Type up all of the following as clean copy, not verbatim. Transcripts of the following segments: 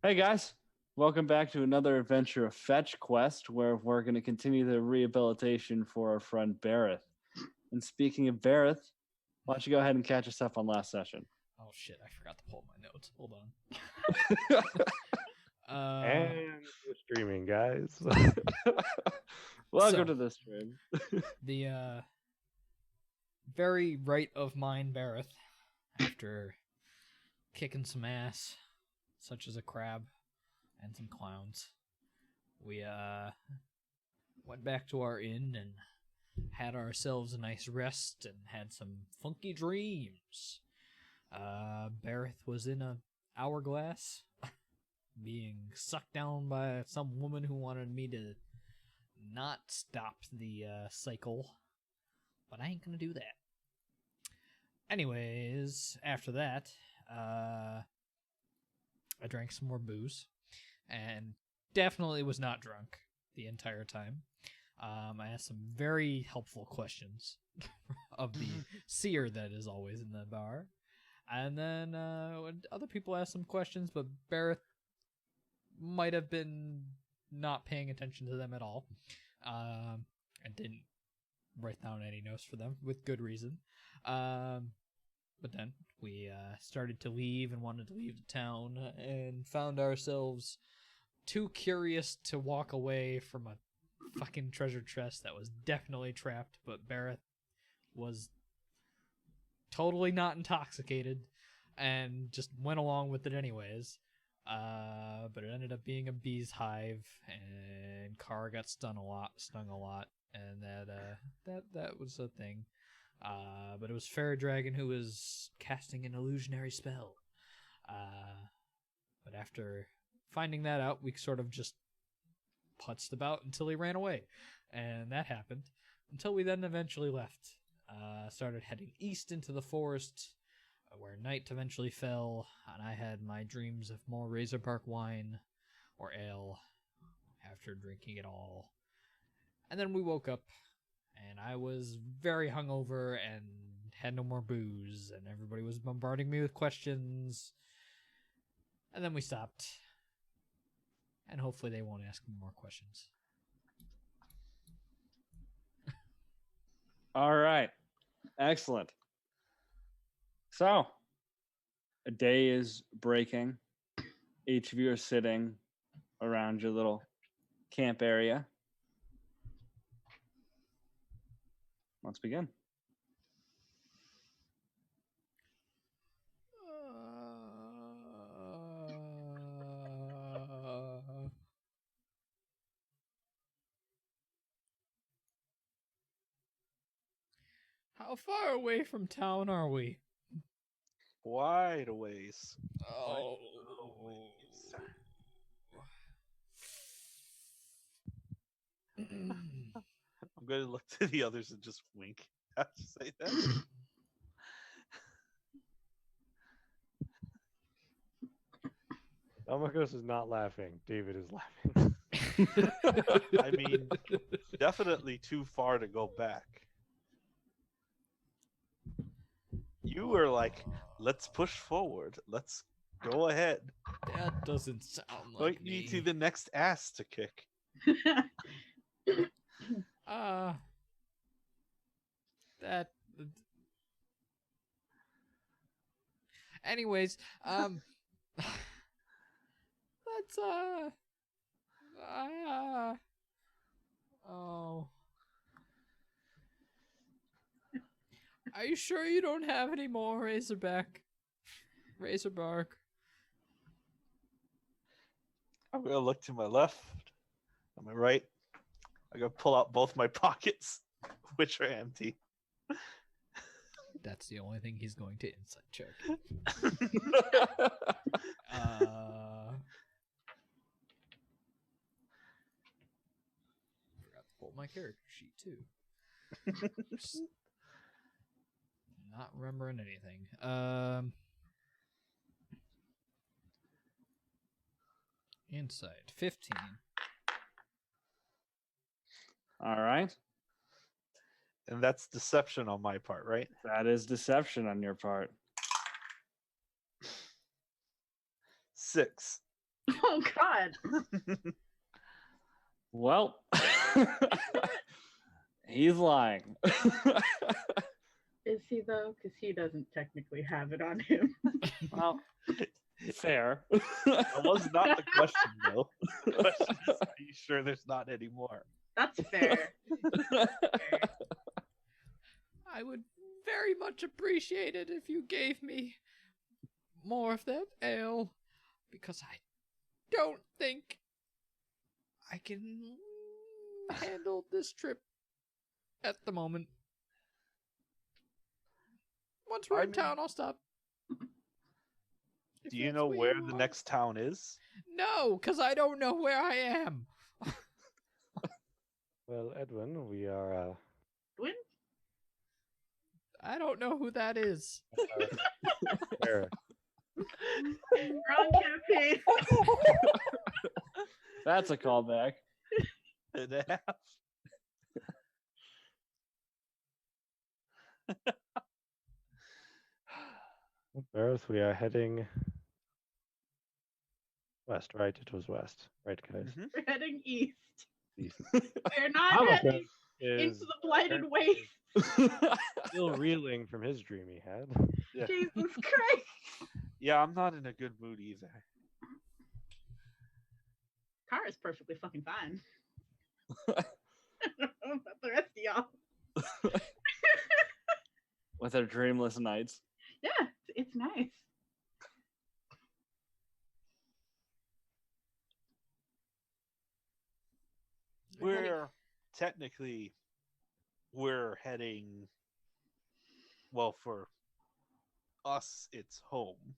Hey guys, welcome back to another adventure of FetchQuest, where we're going to continue the rehabilitation for our friend Bareth. And speaking of Bareth, why don't you go ahead and catch us up on last session? Oh shit, I forgot to pull my notes. Hold on. And we're streaming, guys. Welcome So to this stream. the very right of mine Bareth, after kicking some ass, such as a crab and some clowns, we went back to our inn and had ourselves a nice rest and had some funky dreams. Bareth was in a hourglass, being sucked down by some woman who wanted me to not stop the cycle, but I ain't gonna do that. Anyways, after that, I drank some more booze, and definitely was not drunk the entire time. I asked some very helpful questions of the seer that is always in the bar. And then other people asked some questions, but Barrett might have been not paying attention to them at all, and didn't write down any notes for them with good reason. But then we started to leave and wanted to leave the town and found ourselves too curious to walk away from a fucking treasure chest that was definitely trapped, but Barrett was totally not intoxicated and just went along with it anyways. But it ended up being a bee's hive, and Kara got stung a lot, and that was a thing. But it was Fairy Dragon who was casting an illusionary spell. But after finding that out, we sort of just putzed about until he ran away, and that happened until we then eventually left. Started heading east into the forest, where night eventually fell, and I had my dreams of more Razorbark wine or ale after drinking it all. And then we woke up, and I was very hungover and had no more booze, and everybody was bombarding me with questions. And then we stopped, and hopefully they won't ask me more questions. All right, excellent. So, a day is breaking. Each of you are sitting around your little camp area. Let's begin. How far away from town are we? Wide a ways. Oh. I'm going to look to the others and just wink. I have to say that. Elmacos is not laughing. David is laughing. I mean, definitely too far to go back. You were like, let's push forward. Let's go ahead. That doesn't sound like Point me. me to the next ass to kick. That. Anyways, let's oh. Are you sure you don't have any more Razorbark? I'm going to look to my left, on my right. I'm going to pull out both my pockets, which are empty. That's the only thing he's going to insight check. Forgot to pull my character sheet too. Just not remembering anything. Insight 15. All right. And that's deception on my part, right? That is deception on your part. 6. Oh God. Well, he's lying. Is he though? Because he doesn't technically have it on him. Well, fair. That was not the question, though. The question is, are you sure there's not any more? That's fair. Fair. I would very much appreciate it if you gave me more of that ale, because I don't think I can handle this trip at the moment. Once we're in town, I'll stop. Do you know where the next town is? No, because I don't know where I am. Well, Edwin, we are Win? I don't know who that is. where? Wrong campaign. That's a callback. And a half. Bareth, we are heading west, right? It was west, right, guys? Mhm. We're heading east. East. We're not Hamilton heading into is the blighted apparently waste. still reeling from his dream he had. Yeah. Jesus Christ. Yeah, I'm not in a good mood either. Kara's perfectly fucking fine. I don't know about the rest of y'all. With their dreamless nights. Yeah, it's nice. We're heading, well, for us it's home.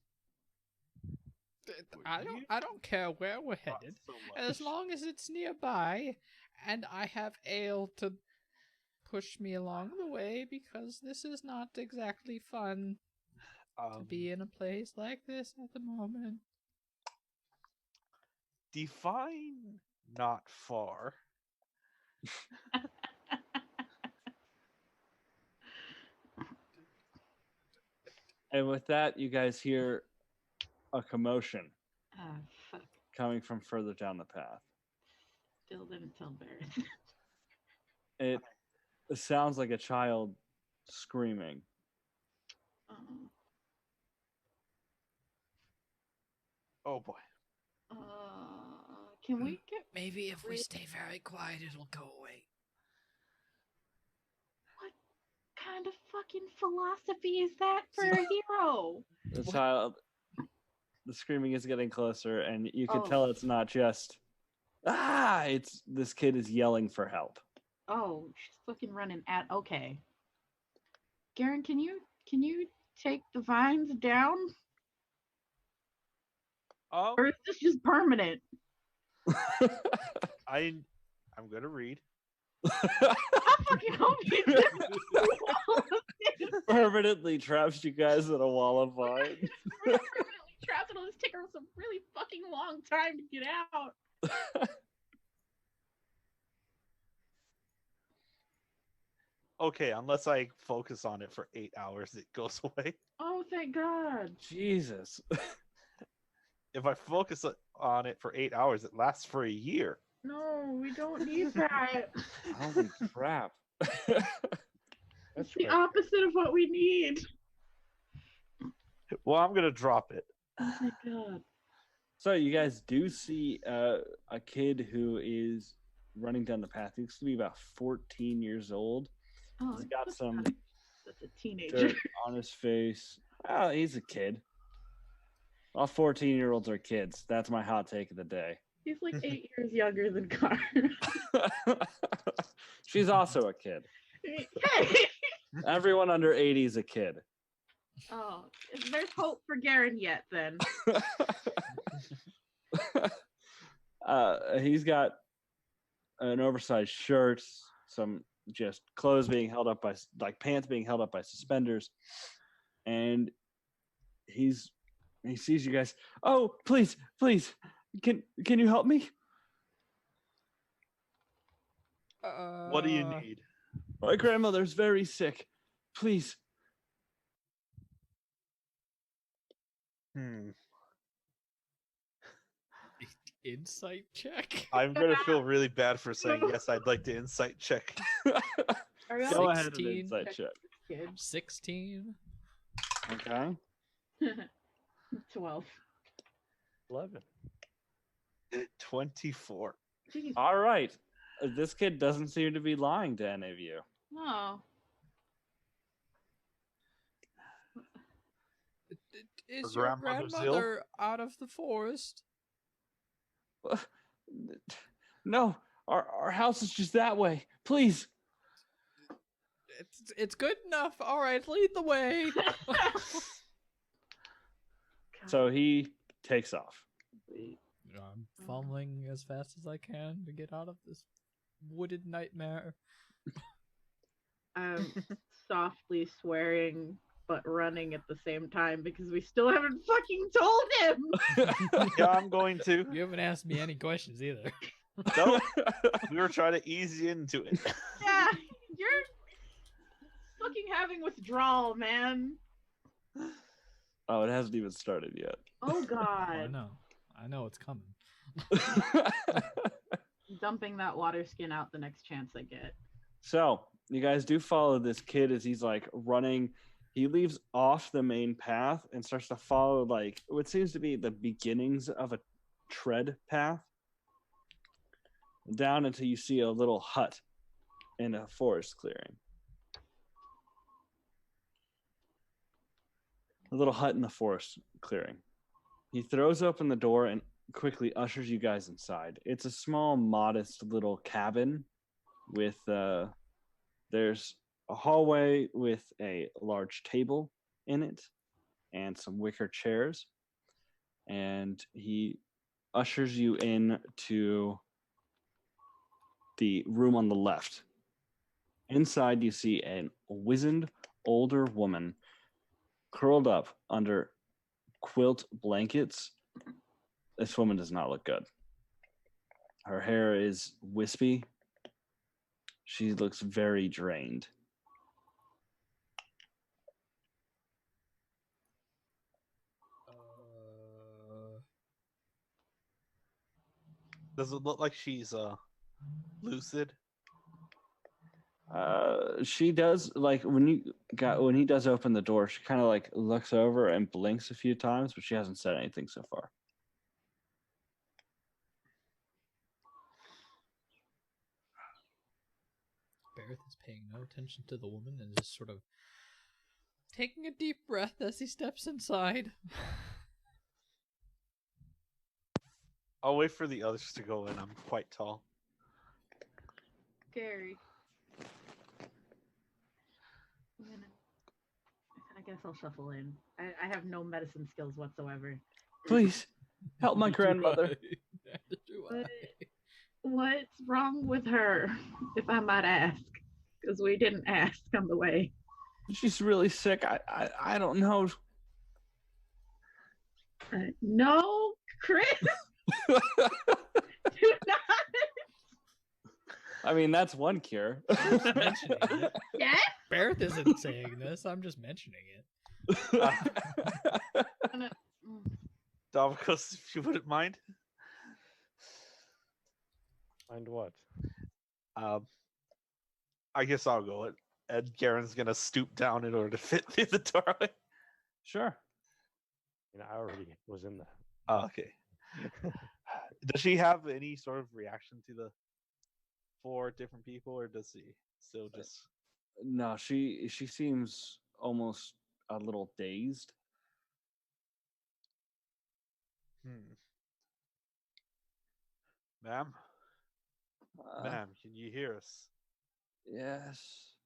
I don't care where we're Not headed, so as much. long as it's nearby, and I have ale to push me along the way, because this is not exactly fun to be in a place like this at the moment. Define not far. And with that, you guys hear a commotion Ah, fuck. coming from further down the path. Still didn't tell Barrett. It sounds like a child screaming. Oh boy. Can we get Maybe if we Wait. stay very quiet, it'll go away. what kind of fucking philosophy is that for a hero? The screaming is getting closer, and you can Oh. tell it's not just it's this kid is yelling for help. Oh, she's fucking running at. Okay, Garen, can you take the vines down, or is this just permanent? I'm gonna read. I fucking hope you do. Permanently traps you guys in a wall of vines. We're not permanently trapped. It'll just take us a really fucking long time to get out. Okay, unless I focus on it for 8 hours, it goes away. Oh, thank God. Jesus. If I focus on it for 8 hours, it lasts for a year. No, we don't need that. Holy crap. It's the opposite of what we need. Well, I'm gonna drop it. Oh my God. So you guys do see a kid who is running down the path. He looks to be about 14 years old. Oh, He's got some that's a teenager. dirt on his face. Oh, he's a kid. All 14-year-olds are kids. That's my hot take of the day. He's like 8 years younger than Car. She's also a kid. Hey! Everyone under 80 is a kid. Oh, there's hope for Garen yet then. He's got an oversized shirt, some just clothes being held up by, like, pants being held up by suspenders, and he sees you guys. Oh, please, can you help me? What do you need? My grandmother's very sick. Please. insight check. I'm gonna feel really bad for saying yes. I'd like to insight check. Are we Go all ahead and 16. insight check. kids? 16. Okay. 12. 11. 24. Jeez. All right. This kid doesn't seem to be lying to any of you. No. Is Her your grandmother's ill? grandmother out of the forest? No, our house is just that way. Please. It's good enough. All right, lead the way. So he takes off. I'm fumbling as fast as I can to get out of this wooded nightmare. I'm softly swearing but running at the same time because we still haven't fucking told him. Yeah, I'm going to. You haven't asked me any questions either. No, we were trying to ease you into it. Yeah, you're fucking having withdrawal, man. Oh, it hasn't even started yet. Oh I god. know. I know it's coming. Dumping that water skin out the next chance I get. So you guys do follow this kid as he's like running. He leaves off the main path and starts to follow like what seems to be the beginnings of a tread path down until you see a little hut in a forest clearing. A little hut in the forest clearing. He throws open the door and quickly ushers you guys inside. It's a small, modest little cabin with there's a hallway with a large table in it and some wicker chairs. And he ushers you in to the room on the left. Inside, you see a wizened older woman curled up under quilt blankets. This woman does not look good. Her hair is wispy. She looks very drained. Does it look like she's lucid? She does like when he does open the door, she kind of like looks over and blinks a few times, but she hasn't said anything so far. Barrett is paying no attention to the woman and is sort of taking a deep breath as he steps inside. I'll wait for the others to go in. I'm quite tall. Scary. I guess I'll shuffle in. I have no medicine skills whatsoever. Please help my grandmother. What's wrong with her, if I might ask? Because we didn't ask on the way. She's really sick. I don't know. No, Chris. Do not. I mean, that's one cure. Mentioning it. Yes. Barrett isn't saying this. I'm just mentioning it. Davos, if you wouldn't mind. Mind what? I guess I'll go. And Garen's gonna stoop down in order to fit through the doorway. Sure. I already was in that. Oh, okay. Does she have any sort of reaction to the 4 different people, or does she still just? No, she seems almost a little dazed. Ma'am, ma'am, can you hear us? Yes.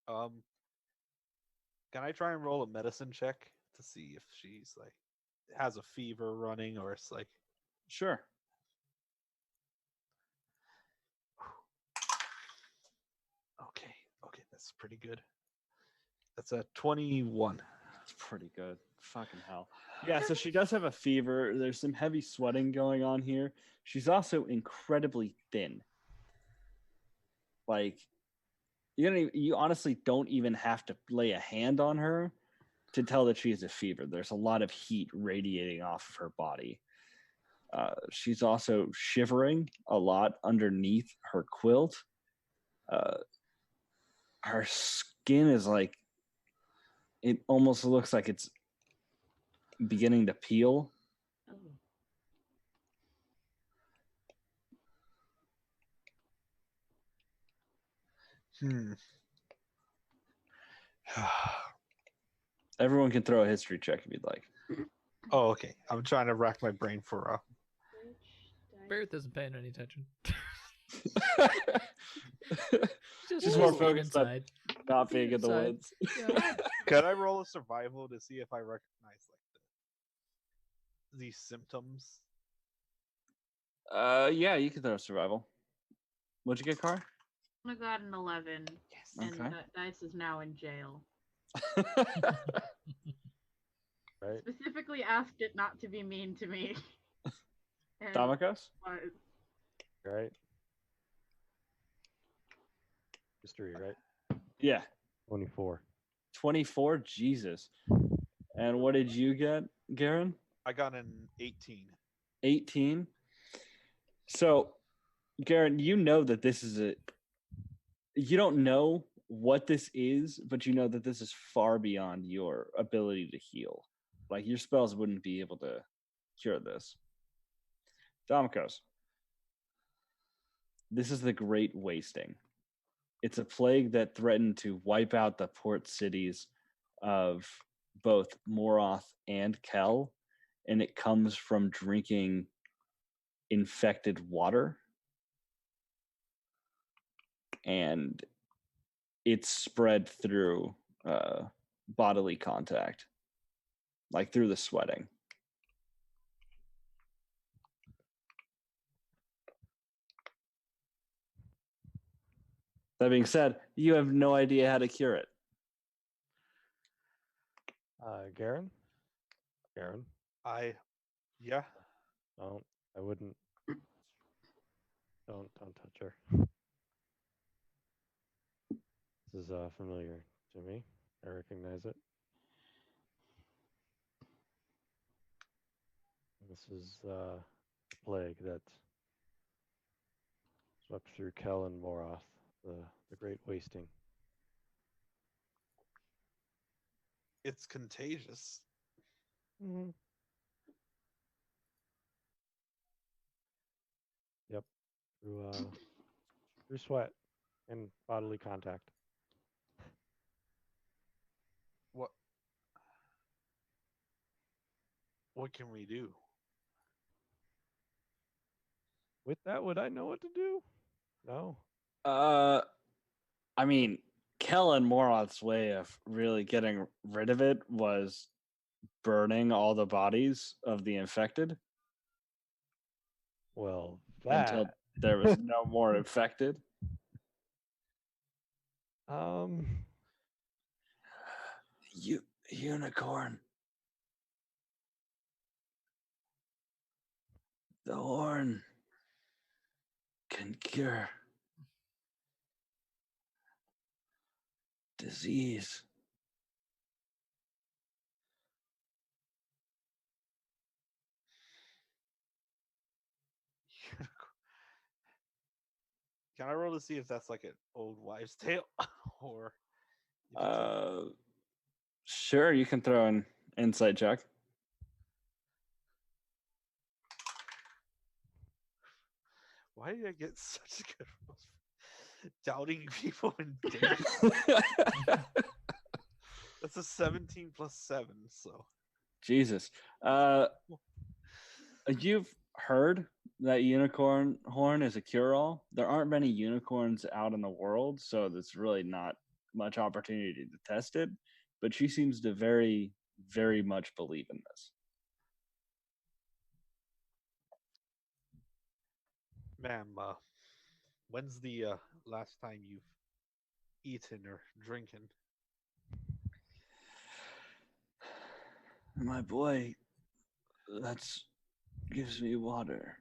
Can I try and roll a medicine check to see if she's like has a fever running, or it's like? Sure. Okay, that's pretty good. That's a 21. That's pretty good. Fucking hell. Yeah, so she does have a fever. There's some heavy sweating going on here. She's also incredibly thin. Like, you honestly don't even have to lay a hand on her to tell that she has a fever. There's a lot of heat radiating off of her body. She's also shivering a lot underneath her quilt. Her skin is like, it almost looks like it's beginning to peel. Oh. Everyone can throw a history check if you'd like. Oh, okay. I'm trying to rack my brain for Barrett isn't paying any attention. Just more being focused on inside. not being in the Inside. woods. Yeah. Can I roll a survival to see if I recognize like these symptoms? Yeah, you can throw survival. What'd you get, Car? I got an 11. Yes. And Okay. Dice is now in jail. Right? Specifically asked it not to be mean to me. And Damikos? was. Right? History, right? Yeah. 24. 24? Jesus. And what did you get, Garen? I got an 18. 18? So, Garen, you know that this is a... You don't know what this is, but you know that this is far beyond your ability to heal. Like, your spells wouldn't be able to cure this. Damikos. This is the Great Wasting. It's a plague that threatened to wipe out the port cities of both Moroth and Kel, and it comes from drinking infected water. And it's spread through bodily contact, like through the sweating. That being said, you have no idea how to cure it. Garen? Garen? Yeah. Don't. I wouldn't. Don't touch her. This is familiar to me. I recognize it. This is the plague that swept through Kel and Moroth, the Great Wasting. It's contagious. Mm-hmm. Yep. Through sweat and bodily contact. What can we do? With that, would I know what to do? No. I mean, Kel and Moroth's way of really getting rid of it was burning all the bodies of the infected Well, until that. there was no more infected. Unicorn. The horn can cure disease. Can I roll to see if that's like an old wives' tale, or? if it's a- Sure, you can throw an insight check. Why did I get such a good rolls? Doubting people in dating. That's a 17 plus 7, so. Jesus. You've heard that unicorn horn is a cure-all. There aren't many unicorns out in the world, so there's really not much opportunity to test it. But she seems to very, very much believe in this. Ma'am, when's the last time you've eaten or drinking? My boy, that's gives me water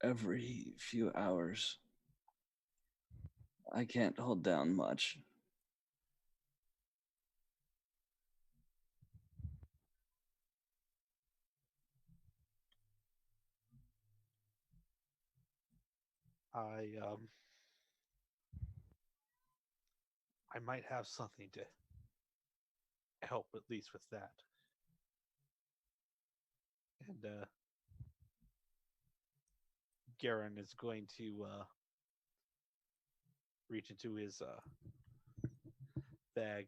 every few hours. I can't hold down much. I might have something to help at least with that. And Garen is going to reach into his bag,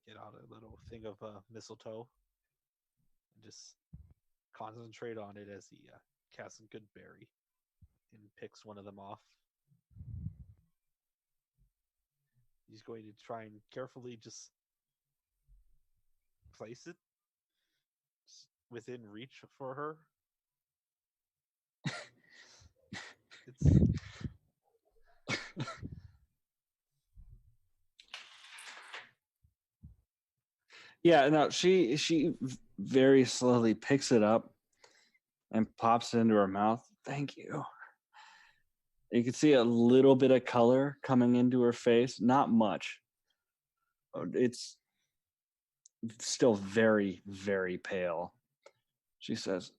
get out a little thing of mistletoe, and just concentrate on it as he casts a good berry and picks one of them off. He's going to try and carefully just place it within reach for her. It's Yeah, no, she very slowly picks it up and pops it into her mouth. Thank you. You can see a little bit of color coming into her face, not much. It's still very, very pale. She says,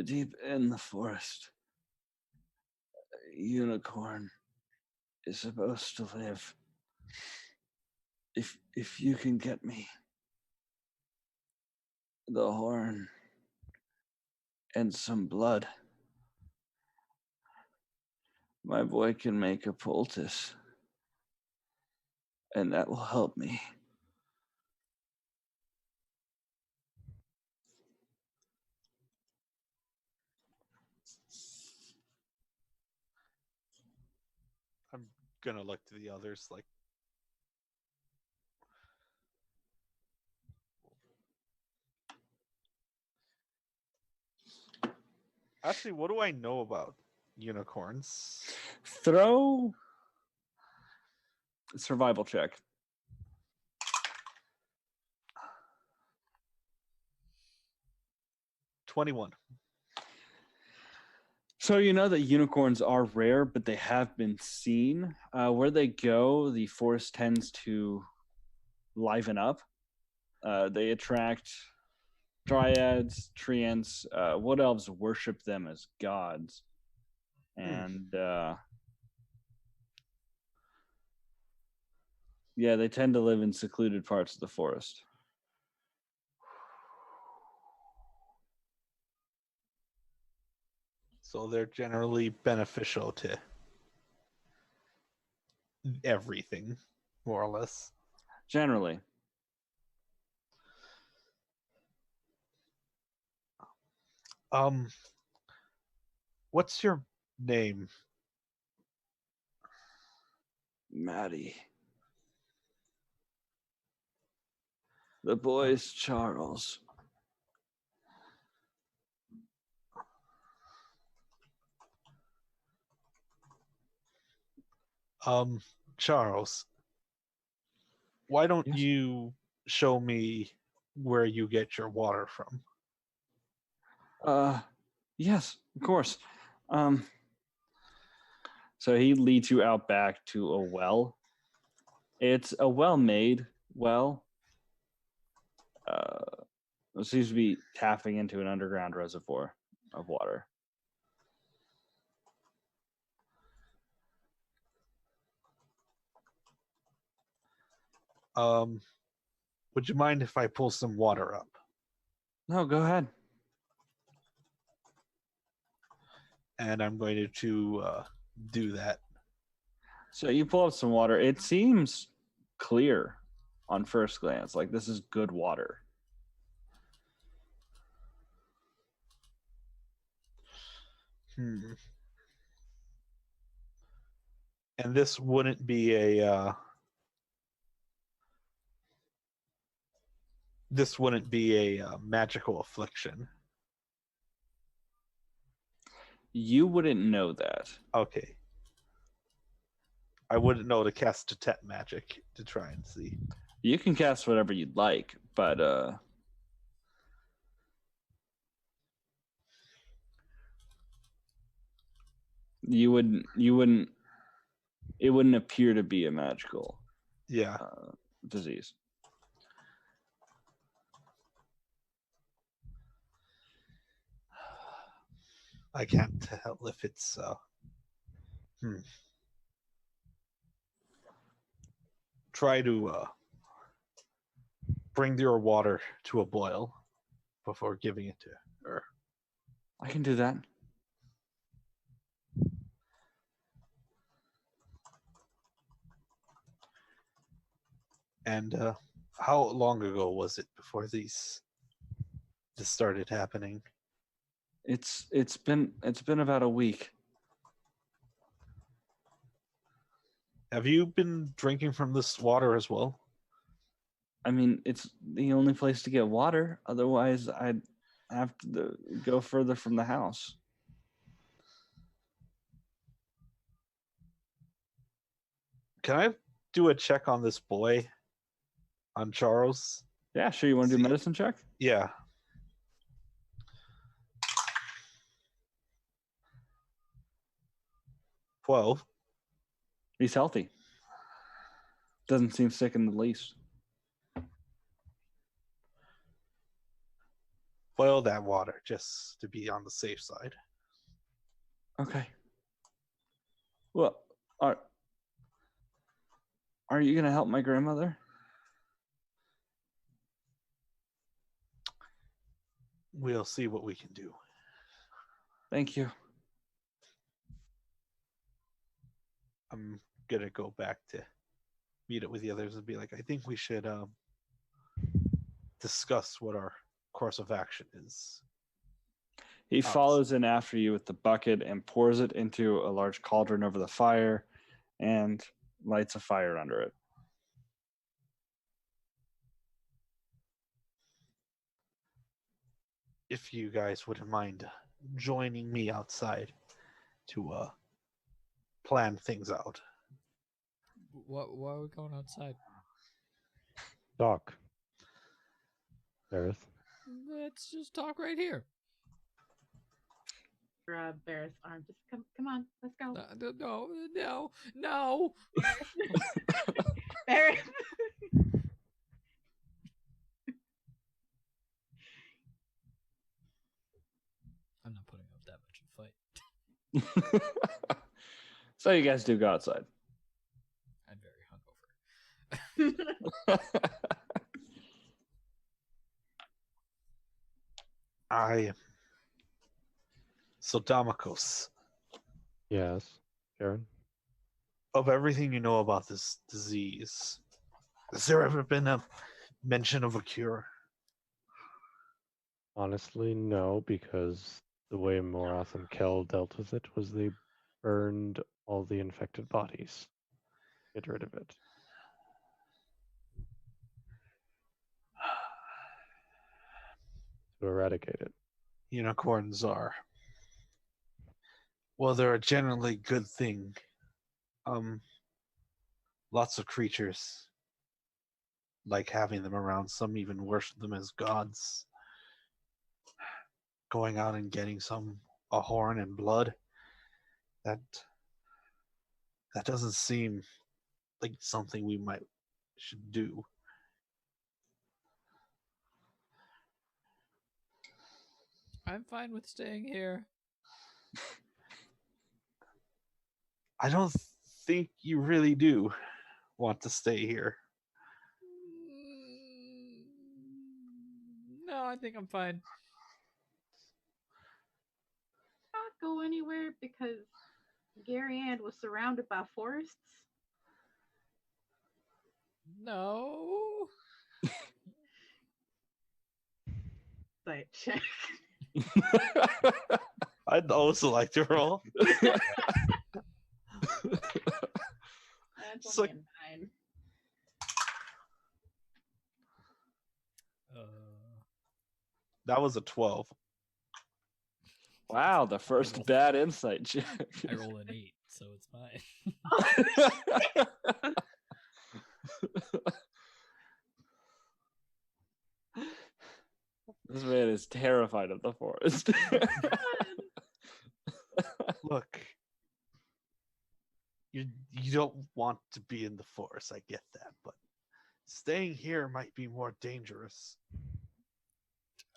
deep in the forest, a unicorn is supposed to live. If you can get me the horn and some blood, my boy can make a poultice, and that will help me. I'm gonna look to the others like, actually, what do I know about unicorns? Throw a survival check. 21. So you know that unicorns are rare, but they have been seen. Where they go, the forest tends to liven up. They attract dryads, treants. Wood elves worship them as gods, and yeah, they tend to live in secluded parts of the forest. So they're generally beneficial to everything, more or less. Generally, What's your name? Maddie. The boy's Charles. Charles, why don't Yes. you show me where you get your water from? Yes, of course. So he leads you out back to a well. It's a well-made well. It seems to be tapping into an underground reservoir of water. Would you mind if I pull some water up? No, go ahead. And I'm going to do that. So you pull up some water. It seems clear on first glance. Like this is good water. And this wouldn't be a magical affliction. You wouldn't know that. Okay. I wouldn't know to cast detect magic to try and see. You can cast whatever you'd like, but it wouldn't appear to be a magical disease. I can't tell if it's try to bring your water to a boil before giving it to her. I can do that. And how long ago was it before this started happening? It's been about a week. Have you been drinking from this water as well? I mean, it's the only place to get water. Otherwise, I'd have to go further from the house. Can I do a check on this boy? On Charles? Yeah, sure. You want to do a See- medicine check? Yeah. $12. He's healthy. Doesn't seem sick in the least. Boil that water just to be on the safe side. Okay. Well, are you gonna help my grandmother? We'll see what we can do. Thank you. I'm gonna go back to meet up with the others and be like, I think we should discuss what our course of action is. He follows in after you with the bucket and pours it into a large cauldron over the fire and lights a fire under it. If you guys wouldn't mind joining me outside to plan things out. Why are we going outside? Doc. Earth. Let's just talk right here. Grab Barrett's arm. Just come on, let's go. No. Barrett. I'm not putting up that much of a fight. So you guys do go outside. I'm very hungover. So Damokos, Yes. Karen? of everything you know about this disease, has there ever been a mention of a cure? Honestly, no, because the way Morath and Kel dealt with it was they burned all the infected bodies. Get rid of it. To eradicate it. Unicorns are, well, they're a generally good thing. Lots of creatures like having them around. Some even worship them as gods. Going out and getting a horn and blood, that doesn't seem like something we should do. I'm fine with staying here. I don't think you really do want to stay here. No, I think I'm fine. Not go anywhere because Gary Ann was surrounded by forests. No. Site check. I'd also like to roll. That's So- only a 9. That was a 12. Wow, the first bad insight check. I roll an 8, so it's fine. This man is terrified of the forest. Look, you don't want to be in the forest. I get that, but staying here might be more dangerous.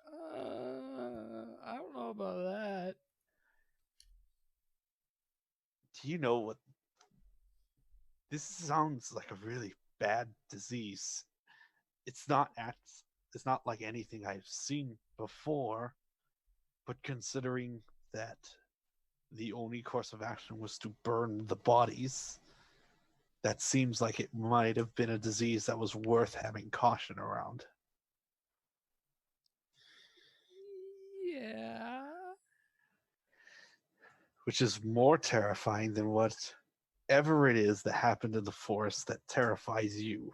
I don't know about that. you know what? This sounds like a really bad disease. It's not like anything I've seen before, but considering that the only course of action was to burn the bodies, that seems like it might have been a disease that was worth having caution around. Yeah. Which is more terrifying than whatever it is that happened in the forest that terrifies you.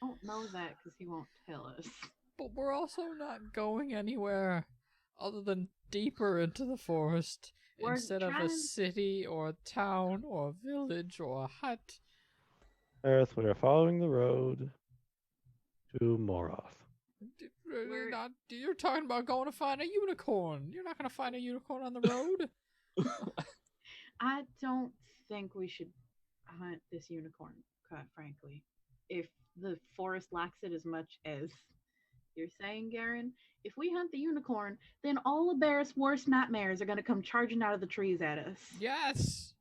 Don't know that because he won't tell us. But we're also not going anywhere other than deeper into the forest We're instead of a trying- city or a town or a village or a hut. Earth, we are following the road to Moroth. You're talking about going to find a unicorn. You're not going to find a unicorn on the road. I don't think we should hunt this unicorn, quite frankly. If the forest lacks it as much as you're saying, Garen, if we hunt the unicorn, then all of Barrett's worst nightmares are going to come charging out of the trees at us. Yes.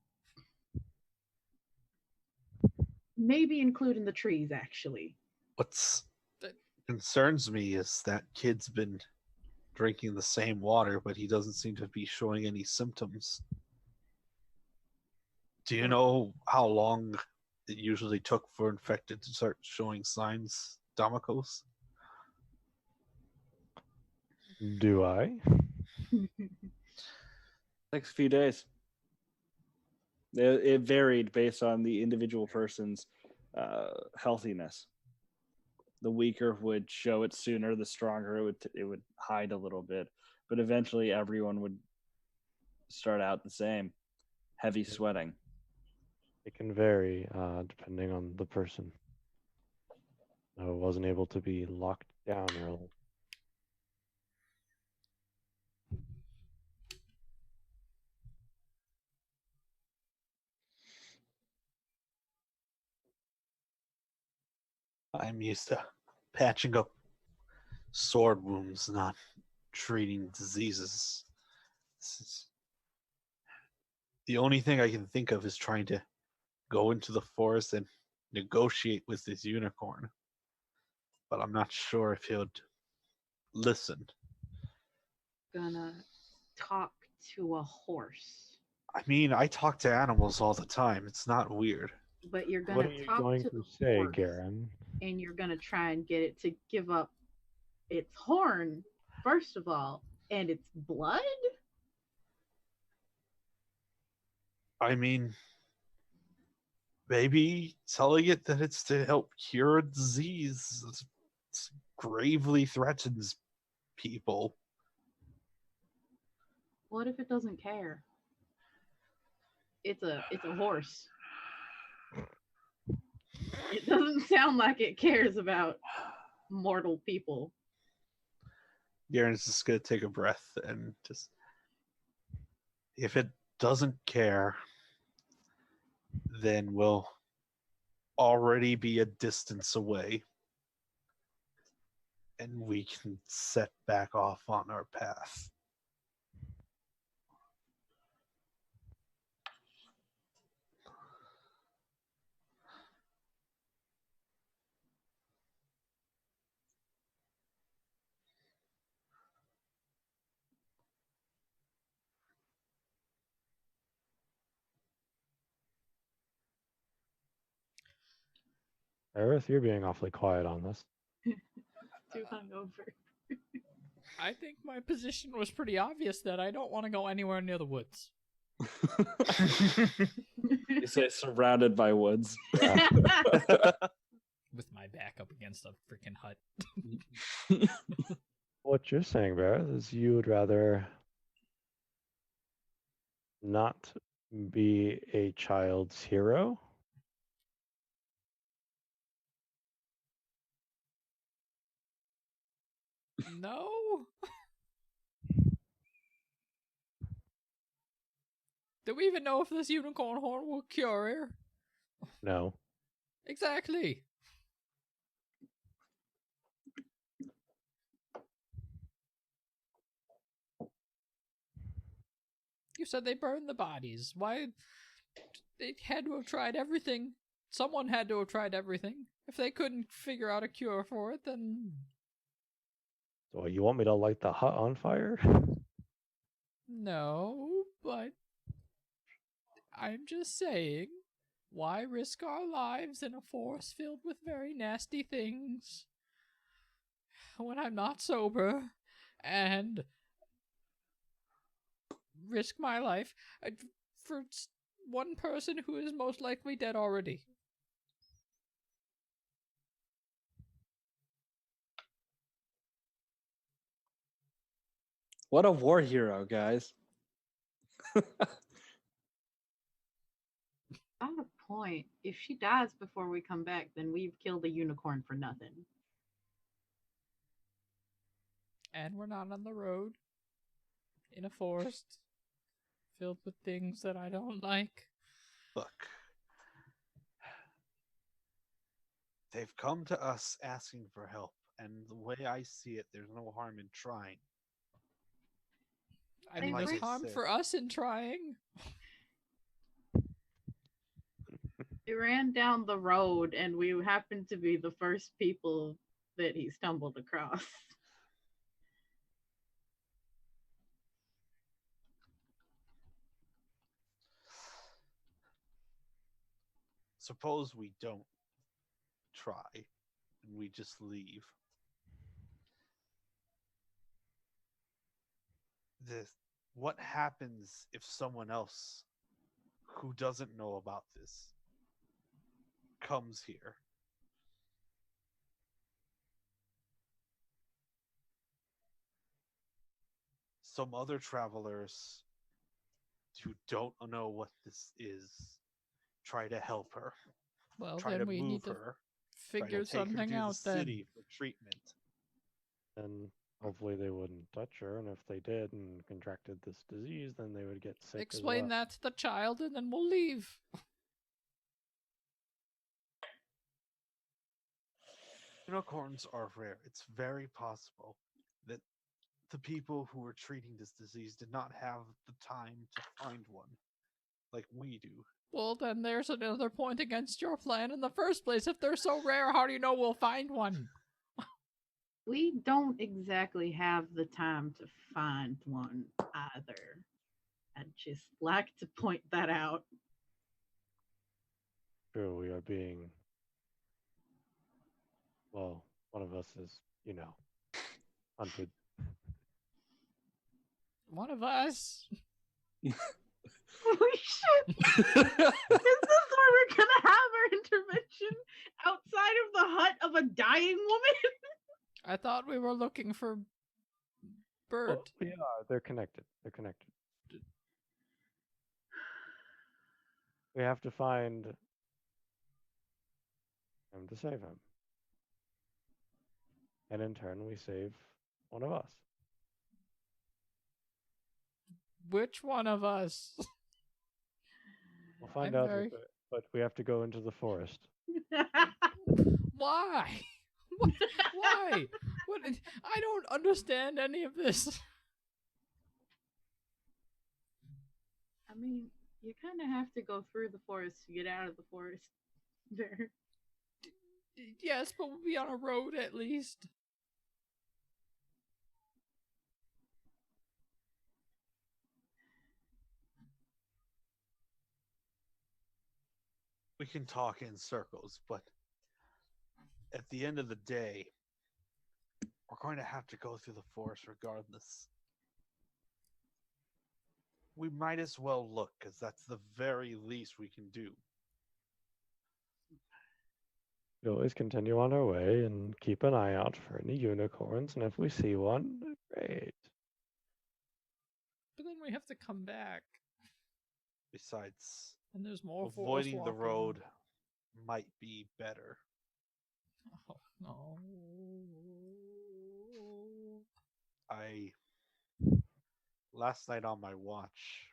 Maybe including the trees, actually. What's concerns me is that kid's been drinking the same water, but he doesn't seem to be showing any symptoms. Do you know how long it usually took for infected to start showing signs, Damocles? Do I? Takes a few days. It varied based on the individual person's healthiness. The weaker would show it sooner. The stronger it would hide a little bit. But eventually, everyone would start out the same: heavy sweating. It can vary depending on the person. I wasn't able to be locked down early. I'm used to patching up sword wounds, not treating diseases. The only thing I can think of is trying to go into the forest and negotiate with this unicorn. But I'm not sure if he'll listen. Gonna talk to a horse. I mean, I talk to animals all the time. It's not weird. But you're What gonna are you talk going to to the say, horse, Garen? and you're gonna try and get it to give up its horn, first of all, and its blood? I mean, maybe telling it that it's to help cure a disease gravely threatens people. What if it doesn't care? It's a horse. It doesn't sound like it cares about mortal people. Garen's just gonna take a breath and just, if it doesn't care, then we'll already be a distance away, and we can set back off on our path. Earth, you're being awfully quiet on this. Too hungover. I think my position was pretty obvious that I don't want to go anywhere near the woods. You say surrounded by woods. With my back up against a freaking hut. What you're saying, Barrett, is you would rather not be a child's hero? No? Do we even know if this unicorn horn will cure her? No. Exactly. You said they burned the bodies. Why? They had to have tried everything. Someone had to have tried everything. If they couldn't figure out a cure for it, then So you want me to light the hut on fire? no, but I'm just saying, why risk our lives in a forest filled with very nasty things when I'm not sober and risk my life for one person who is most likely dead already? What a war hero, guys. At a point, if she dies before we come back, then we've killed a unicorn for nothing. And we're not on the road in a forest filled with things that I don't like. Look, they've come to us asking for help, and the way I see it, there's no harm in trying. I mean, Like there's I harm said- for us in trying. We ran down the road, and we happened to be the first people that he stumbled across. Suppose we don't try and we just leave. What happens if someone else who doesn't know about this comes here? Some other travelers who don't know what this is try to help her, Well, try then to we move need to her, try figure to take her something to out the then. city for treatment. And hopefully they wouldn't touch her, and if they did and contracted this disease, then they would get sick Explain as well. that to the child, and then we'll leave. Unicorns are rare. It's very possible that the people who were treating this disease did not have the time to find one like we do. Well, then there's another point against your plan in the first place. If they're so rare, how do you know we'll find one? We don't exactly have the time to find one either. I'd just like to point that out. True, we are being. Well, one of us is, hunted. One of us. Holy shit! Is this where we're gonna have our intervention? Outside of the hut of a dying woman? I thought we were looking for Bert. Well, we are. They're connected. They're connected. We have to find him to save him. And in turn, we save one of us. Which one of us? We'll find I'm out, very- but we have to go into the forest. Why? What? Why? What? I don't understand any of this. I mean, you kind of have to go through the forest to get out of the forest. There. Yes, but we'll be on a road at least. We can talk in circles, but at the end of the day, we're going to have to go through the forest regardless. We might as well look, because that's the very least we can do. We always continue on our way and keep an eye out for any unicorns, and if we see one, great. But then we have to come back, Besides, and there's more forest avoiding the walking. road might be better. Oh, no. Last night on my watch,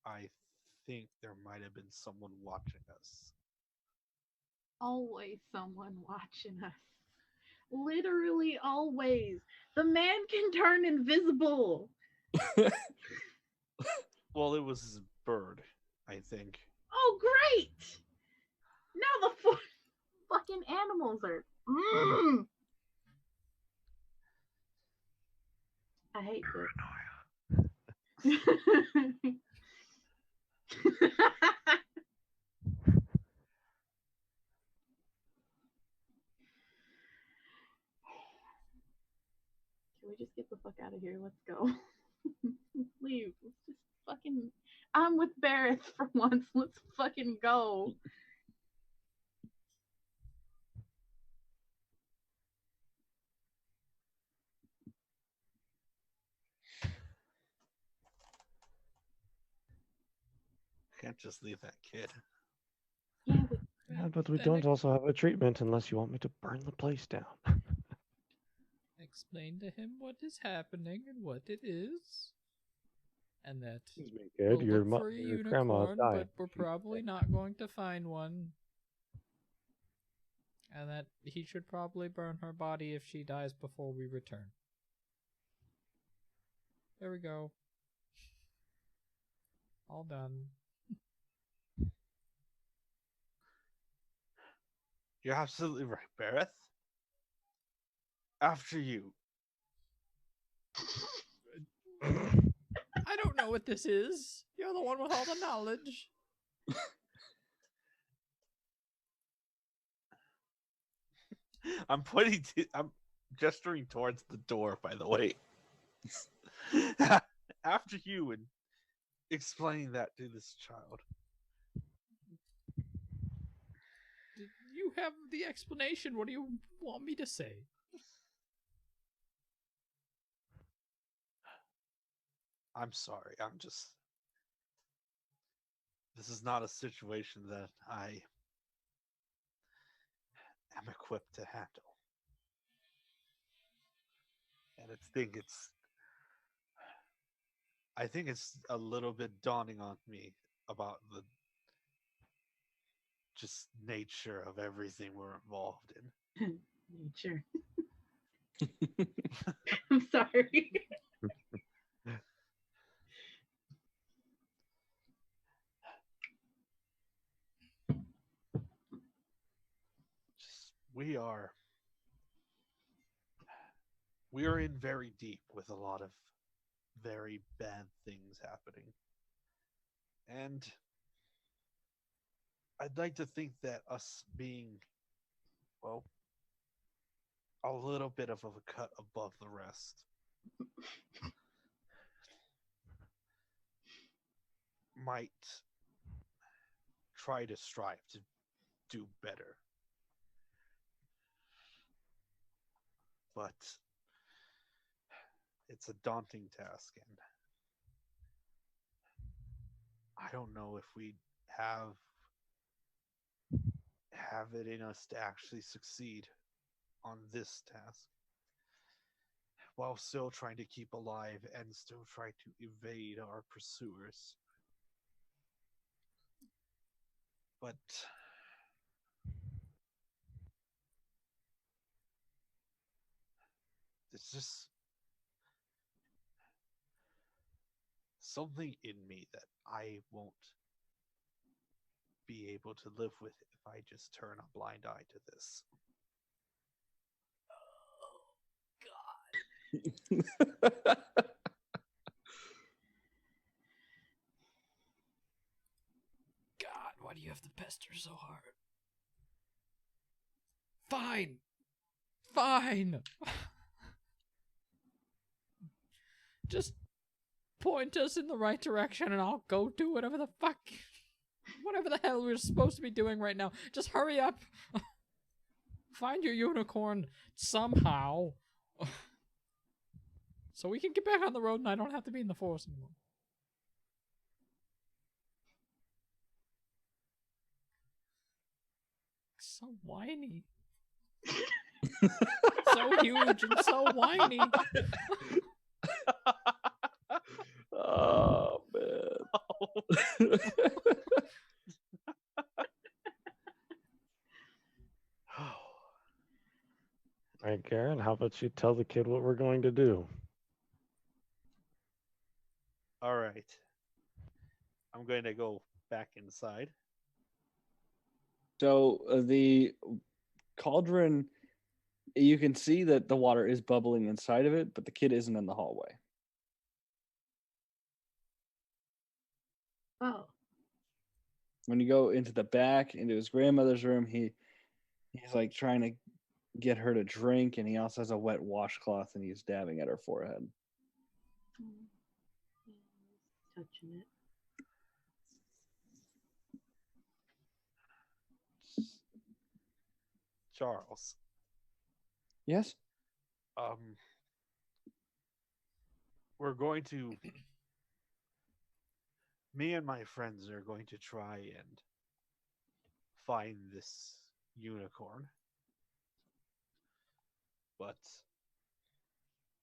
I think there might have been someone watching us. Always someone watching us. Literally always. The man can turn invisible. Well, it was a bird, I think. Oh, great! Now the four fucking animals are. I hate this. Can we just get the fuck out of here? Let's go. Let's leave. Let's just fucking. I'm with Barrett for once. Let's fucking go. Can't just leave that kid. Yeah, Yeah, but we Then don't also have a treatment unless you want me to burn the place down. explain to him what is happening and what it is. And that Excuse me, we'll kid. Your, look for a your grandma unicorn, died. but we're probably not going to find one. And that he should probably burn her body if she dies before we return. There we go. All done. You're absolutely right, Barrett. After you. I don't know what this is. You're the one with all the knowledge. I'm gesturing towards the door, by the way. After you and explaining that to this child. You have the explanation. What do you want me to say? I'm sorry. This is not a situation that I am equipped to handle. And I think it's a little bit dawning on me about the just nature of everything we're involved in. nature. I'm sorry. Just we are in very deep with a lot of very bad things happening. And I'd like to think that us being, well, a little bit of a cut above the rest might try to strive to do better. But it's a daunting task, and I don't know if we have it in us to actually succeed on this task while still trying to keep alive and still try to evade our pursuers. But it's just something in me that I won't be able to live with if I just turn a blind eye to this. God, why do you have to pester so hard? Fine. Fine. Just point us in the right direction and I'll go do whatever the hell we're supposed to be doing right now. Just hurry up. Find your unicorn somehow. So we can get back on the road and I don't have to be in the forest anymore. So whiny. So huge and so whiny. Oh man. All right, Karen, how about you tell the kid what we're going to do? All right. I'm going to go back inside. So the cauldron, you can see that the water is bubbling inside of it, but the kid isn't in the hallway. Oh, When you go into the back, into his grandmother's room, he's like trying to get her to drink, and he also has a wet washcloth and he's dabbing at her forehead. mm, yeah, he's touching it. Charles, Yes? we're going to. Me and my friends are going to try and find this unicorn. But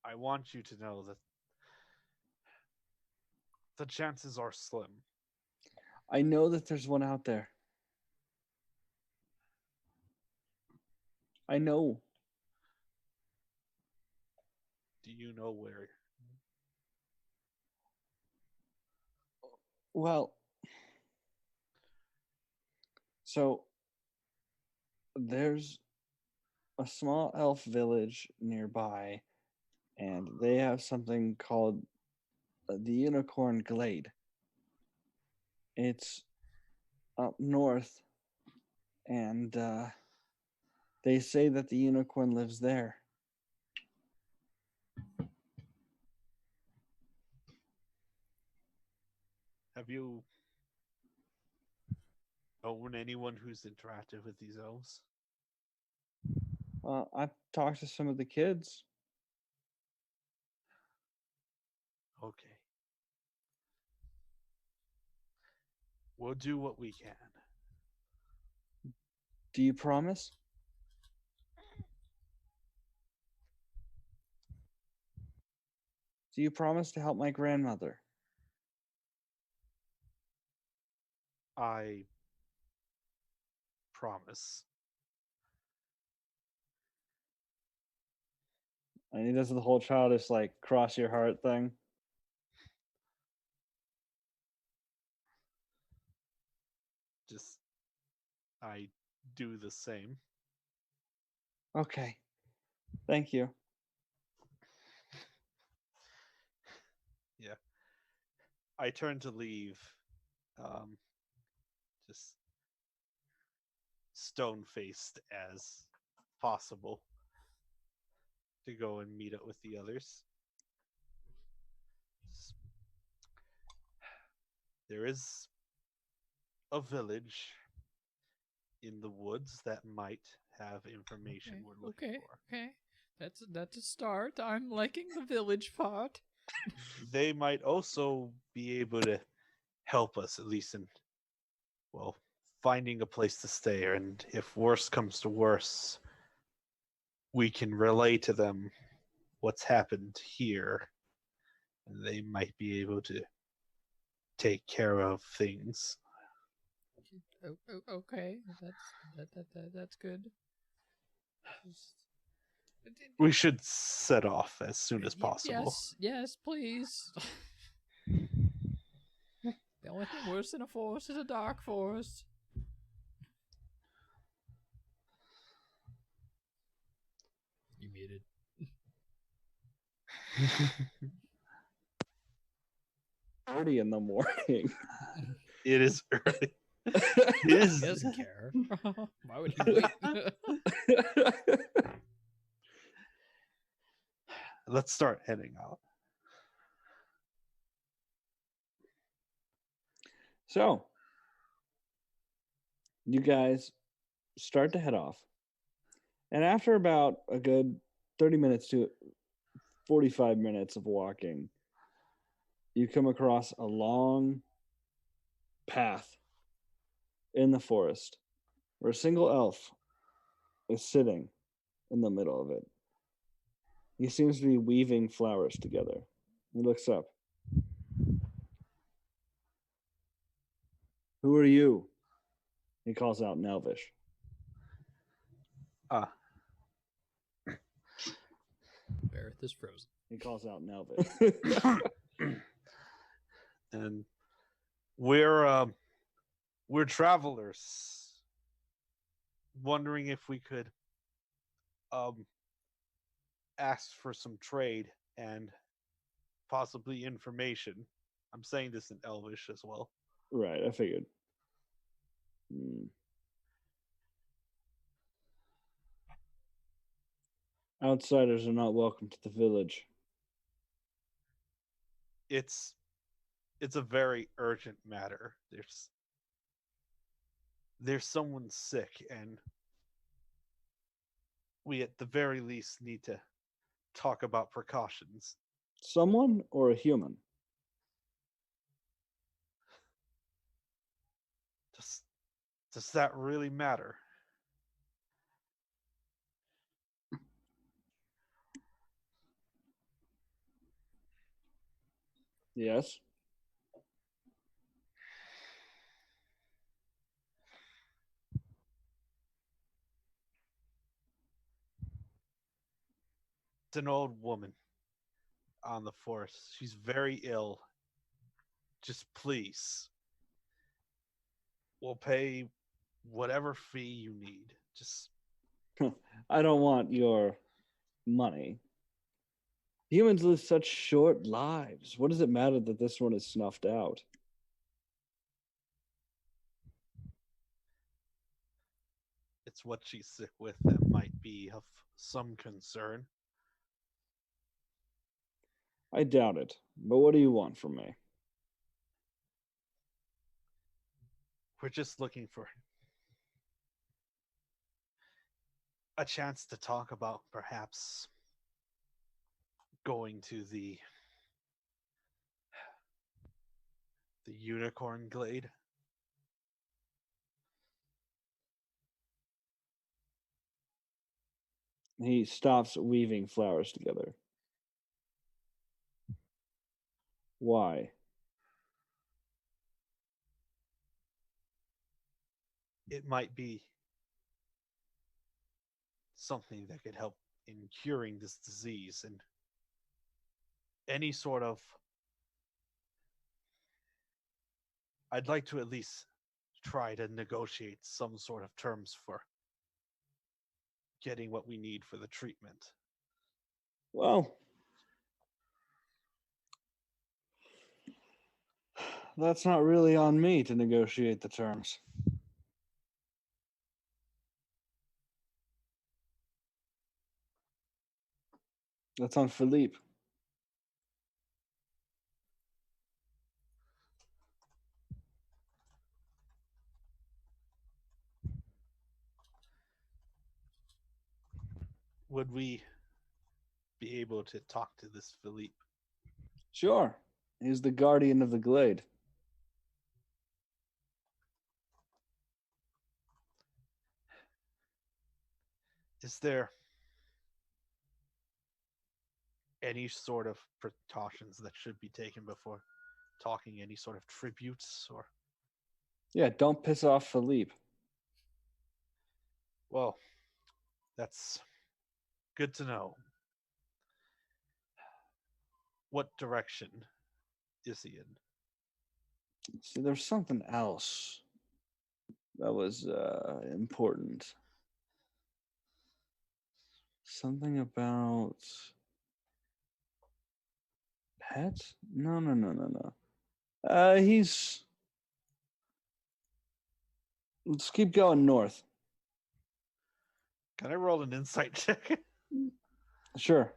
I want you to know that the chances are slim. I know that there's one out there. I know. Do you know where? Well, so there's a small elf village nearby, and they have something called the Unicorn Glade. It's up north, and they say that the unicorn lives there. Have you known anyone who's interacted with these elves? I've talked to some of the kids. Okay. We'll do what we can. Do you promise? Do you promise to help my grandmother? I promise. And he does the whole childish, like, cross your heart thing. Just, I do the same. Okay. Thank you. Yeah. I turn to leave. Just stone faced as possible to go and meet up with the others. There is a village in the woods that might have information Okay, we're looking okay, for. okay. That's a start. I'm liking the village part. They might also be able to help us, at least in, well, finding a place to stay. And if worse comes to worse, we can relay to them what's happened here. And they might be able to take care of things. Okay, that's good. We should set off as soon as possible. Yes, please. The only thing worse than a forest is a dark forest. You muted. 30 in the morning. It is early. He doesn't care. Why would he wait? Let's start heading out. So, you guys start to head off. And after about a good 30 minutes to 45 minutes of walking, you come across a long path in the forest where a single elf is sitting in the middle of it. He seems to be weaving flowers together. He looks up. Who are you? He calls out in Elvish. Barrett is frozen. He calls out in Elvish. And we're travelers, wondering if we could um ask for some trade and possibly information. I'm saying this in Elvish as well. Right, I figured. Hmm. Outsiders are not welcome to the village. It's a very urgent matter. There's someone sick, and we at the very least need to talk about precautions. Someone or a human? Does does that really matter? Yes. It's an old woman on the force. She's very ill. Just please, we'll pay whatever fee you need. Just I don't want your money. Humans live such short lives. What does it matter that this one is snuffed out? it's what she's sick with that might be of some concern. I doubt it. But what do you want from me? We're just looking for a chance to talk about perhaps going to the unicorn glade. He stops weaving flowers together. Why? It might be something that could help in curing this disease, and any sort of I'd like to at least try to negotiate some sort of terms for getting what we need for the treatment. Well, that's not really on me to negotiate the terms. That's on Philippe. Would we be able to talk to this Philippe? Sure. He's the guardian of the glade. Is there any sort of precautions that should be taken before talking, any sort of tributes or Yeah, don't piss off Philippe. well, that's good to know. What direction is he in? See, there's something else that was important. Something about pets? No, no, no, no, no. He's. Let's keep going north. Can I roll an insight check? Sure.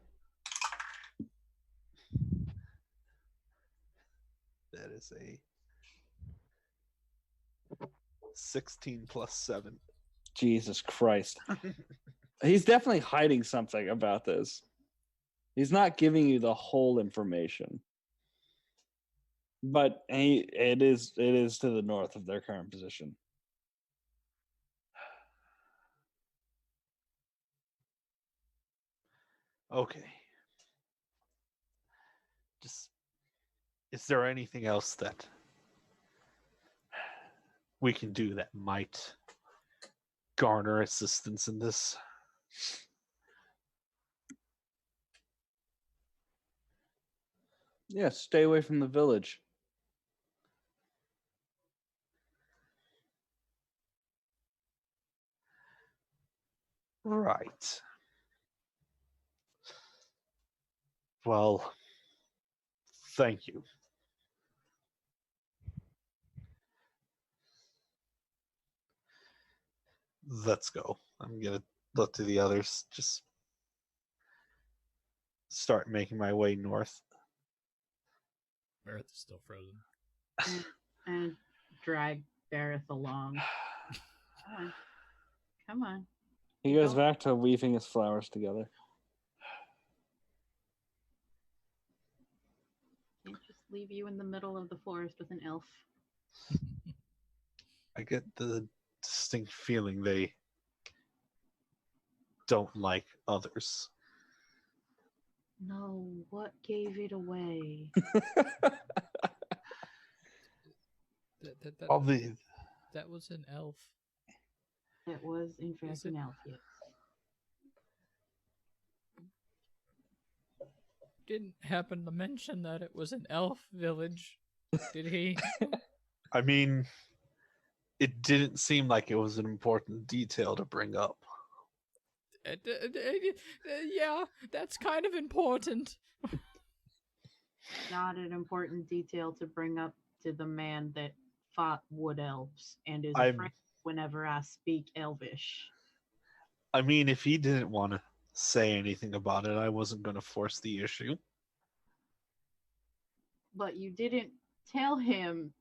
That is a 16 plus 7. Jesus Christ. He's definitely hiding something about this. He's not giving you the whole information. But it is to the north of their current position. Okay. Just is there anything else that we can do that might garner assistance in this? Yeah, stay away from the village. Right. Well, thank you. Let's go. I'm gonna look to the others. Just start making my way north. Earth is still frozen. And drag Bareth along. Come on. Come on. He goes back to weaving his flowers together. Can't just leave you in the middle of the forest with an elf. I get the distinct feeling they don't like others. No, what gave it away? Probably That was an elf. It was, in fact, Is it- an elf, yes. Didn't happen to mention that it was an elf village, did he? I mean, it didn't seem like it was an important detail to bring up. Yeah, that's kind of important. Not an important detail to bring up to the man that fought wood elves and is I'm- afraid whenever I speak elvish. I mean, if he didn't want to say anything about it, I wasn't going to force the issue. But you didn't tell him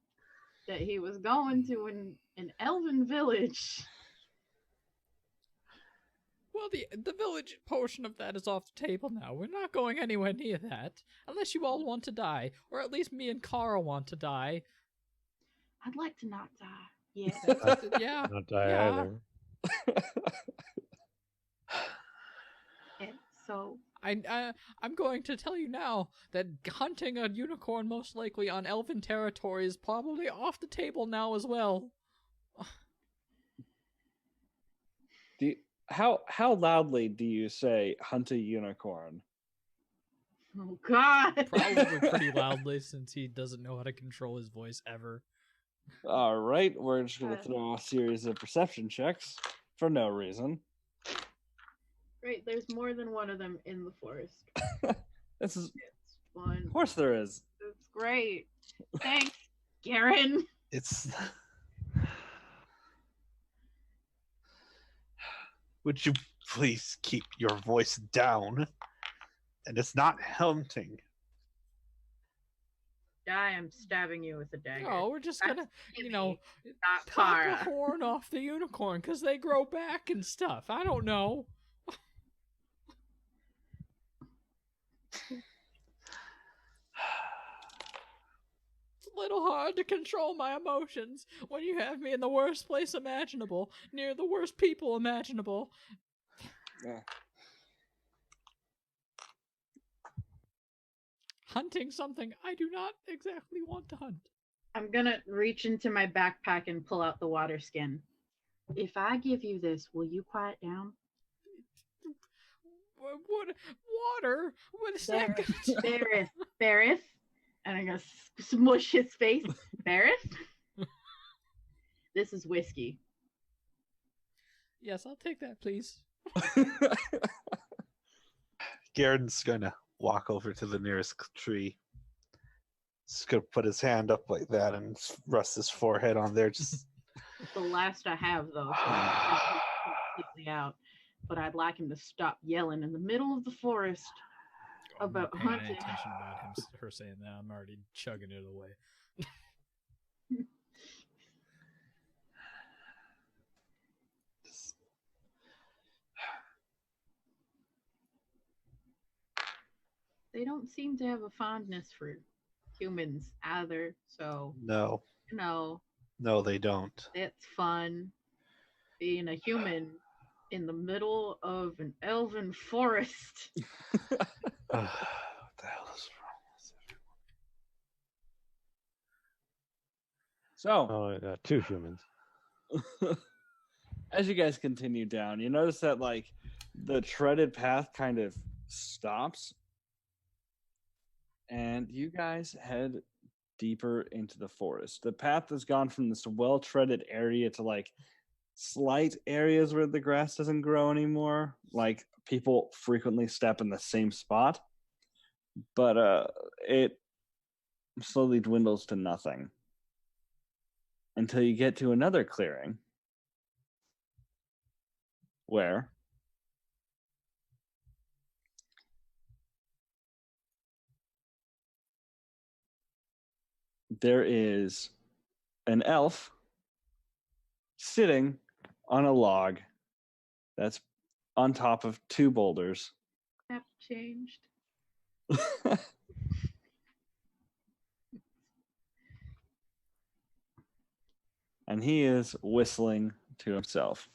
that he was going to an elven village. Well, the village portion of that is off the table now. We're not going anywhere near that. Unless you all want to die. Or at least me and Carl want to die. I'd like to not die. Yeah. Yeah. Not die Yeah. either. And so I'm going to tell you now that hunting a unicorn most likely on elven territory is probably off the table now as well. How loudly do you say hunt a unicorn? oh god. Probably pretty loudly since he doesn't know how to control his voice ever. All right, we're just going to throw a series of perception checks for no reason. Great, there's more than one of them in the forest. This is, It's fun. of course, there is. It's great. Thanks, Garen. It's. Would you please keep your voice down? And it's not hunting. I am stabbing you with a dagger. No, we're just That's gonna, you Timmy, know, not pop Kara. a horn off the unicorn because they grow back and stuff. I don't know. It's a little hard to control my emotions when you have me in the worst place imaginable, near the worst people imaginable. Yeah. Hunting something I do not exactly want to hunt. I'm gonna reach into my backpack and pull out the water skin. If I give you this, will you quiet down? What water? What is that gonna do? Bareth. And I'm gonna smush his face. Bareth? This is whiskey. Yes, I'll take that, please. Garen's gonna walk over to the nearest tree. Just gonna put his hand up like that and rest his forehead on there. Just It's the last I have, though, so I'm completely out. But I'd like him to stop yelling in the middle of the forest about I'm not paying hunting. any attention about her saying that. I'm already chugging it away. They don't seem to have a fondness for humans either, so, no, you know, no, they don't. it's fun being a human in the middle of an elven forest. What the hell is wrong with everyone? So, Oh, 2 humans. as you guys continue down, you notice that like the treaded path kind of stops, and you guys head deeper into the forest. The path has gone from this well-treaded area to like slight areas where the grass doesn't grow anymore. Like people frequently step in the same spot, but it slowly dwindles to nothing until you get to another clearing where there is an elf sitting on a log that's on top of two boulders. Map changed. And he is whistling to himself.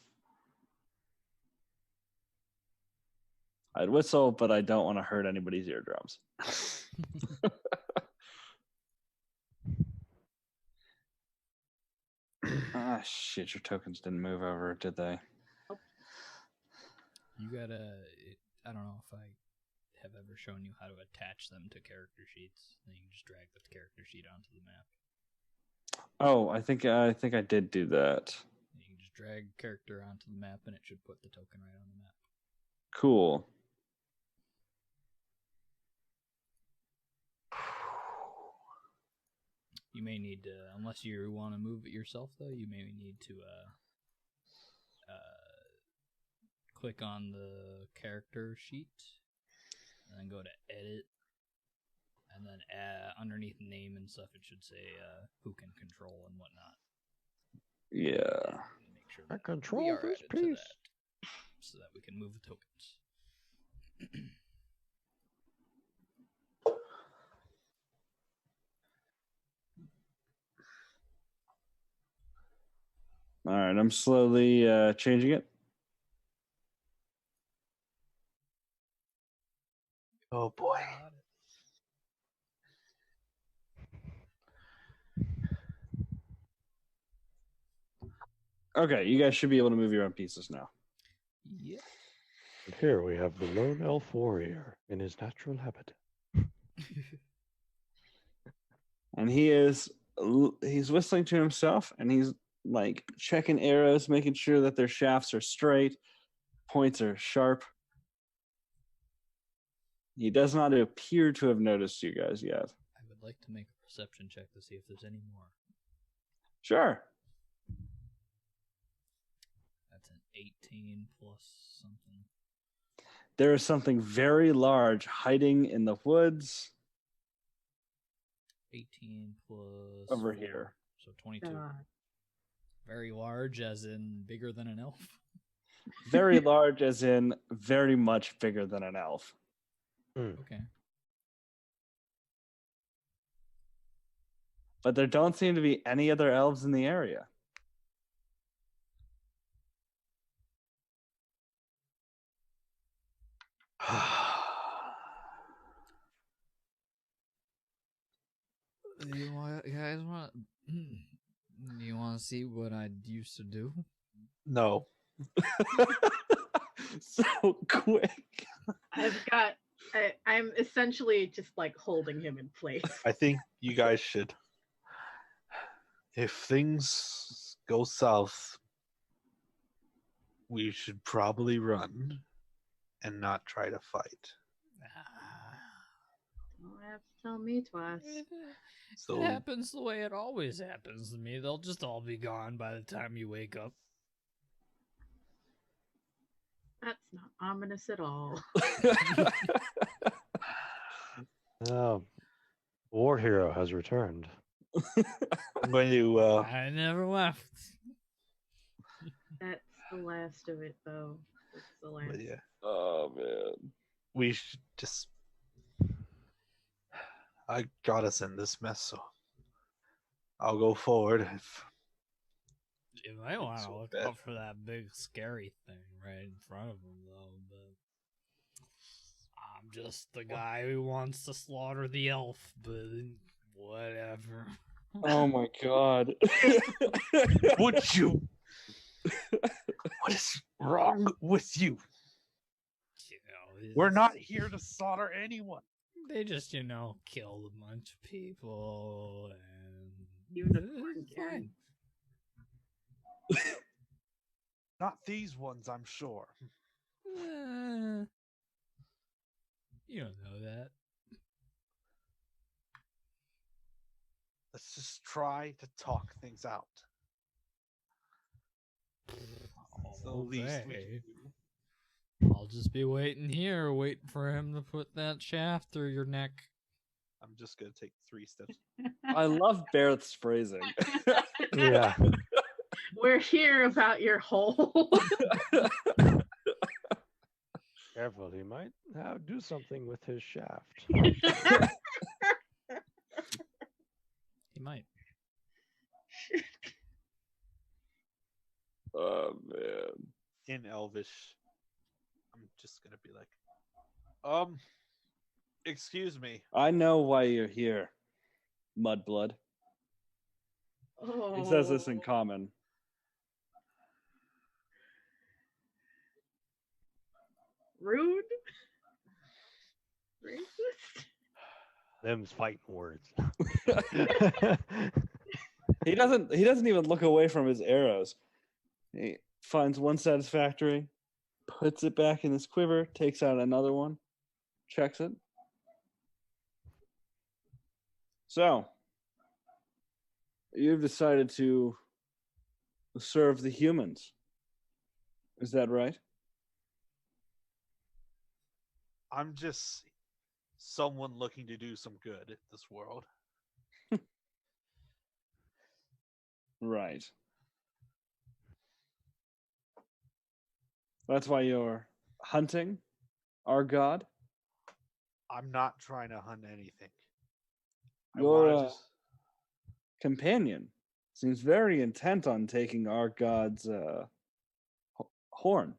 I'd whistle, but I don't want to hurt anybody's eardrums. Ah, shit, your tokens didn't move over, did they? You gotta. I don't know if I have ever shown you how to attach them to character sheets. Then you can just drag the character sheet onto the map. Oh, I think I did do that. You can just drag character onto the map, and it should put the token right on the map. Cool. You may need to, unless you want to move it yourself, though, you may need to click on the character sheet, and then go to edit, and then underneath name and stuff, it should say who can control and whatnot. Yeah. And make sure I that control we are this added to piece. that, so that we can move the tokens. All right, I'm slowly changing it. Oh boy. Okay, you guys should be able to move your own pieces now. Yep. And here we have the lone elf warrior in his natural habitat. And he's whistling to himself, and he's like checking arrows, making sure that their shafts are straight, points are sharp. He does not appear to have noticed you guys yet. I would like to make a perception check to see if there's any more. Sure. That's an 18 plus something. There is something very large hiding in the woods 18 plus over 4, here. so 22. God. Very large, as in bigger than an elf. Very large, as in very much bigger than an elf. Okay. But there don't seem to be any other elves in the area. You guys want? You want to see what I used to do? No. So quick. I'm essentially just like holding him in place. I think you guys should. If things go south, we should probably run and not try to fight. Don't have to tell me twice. So It happens the way it always happens to me. They'll just all be gone by the time you wake up. That's not ominous at all. War hero has returned. I'm going to I never left. That's the last of it, though. That's the last. but yeah, Oh man. we should just. I got us in this mess, so I'll go forward. You might want to so look bad. out for that big scary thing right in front of him, though. But I'm just the guy who wants to slaughter the elf. But whatever. Oh my god. Would you? What is wrong with you? You know, We're not here to slaughter anyone. They just, killed a bunch of people and Unicorn it's fine. Not these ones, I'm sure. You don't know that. Let's just try to talk things out. It's the least we can Okay. do. I'll just be waiting here, waiting for him to put that shaft through your neck. I'm just gonna take 3 steps. I love Barrett's phrasing. Yeah. We're here about your hole. Careful, he might do something with his shaft. He might. Oh man. In Elvish, I'm just gonna be like, excuse me. I know why you're here, Mudblood. He says this in Oh. common. Rude? Racist? Them's fighting words. He doesn't even look away from his arrows. He finds one satisfactory, puts it back in his quiver, takes out another one, checks it. So, you've decided to serve the humans. Is that right? I'm just someone looking to do some good in this world. Right. That's why you're hunting our god? I'm not trying to hunt anything. I Your want to just. companion seems very intent on taking our god's horn.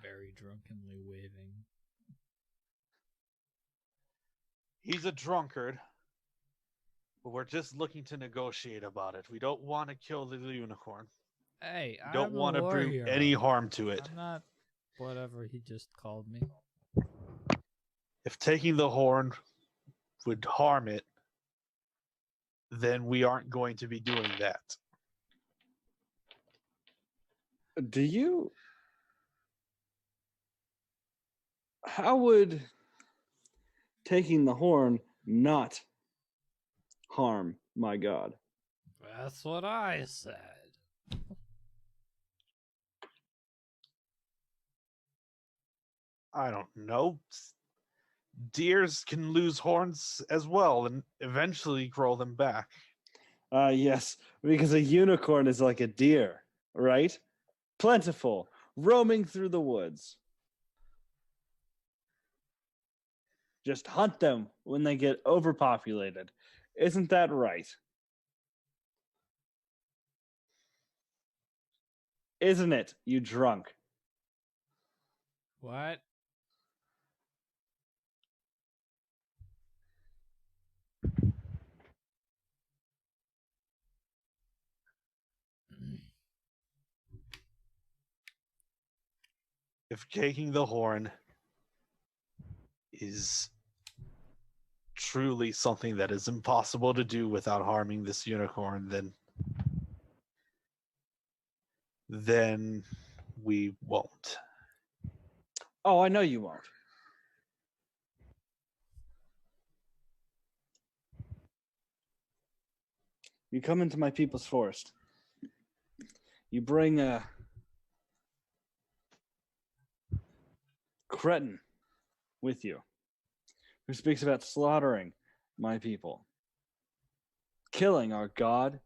Very drunkenly waving. He's a drunkard, but we're just looking to negotiate about it. We don't want to kill the unicorn. Hey, We don't I'm want a to war bring hero. any harm to it. I'm not whatever he just called me. If taking the horn would harm it, then we aren't going to be doing that. Do you? How would taking the horn not harm my god? That's what I said. I don't know. Deers can lose horns as well and eventually grow them back. Yes, because a unicorn is like a deer, right? Plentiful, roaming through the woods. Just hunt them when they get overpopulated. Isn't that right? Isn't it, you drunk? What? If taking the horn is truly something that is impossible to do without harming this unicorn, then we won't. Oh, I know you won't. You come into my people's forest. You bring a cretin with you who speaks about slaughtering my people, killing our god,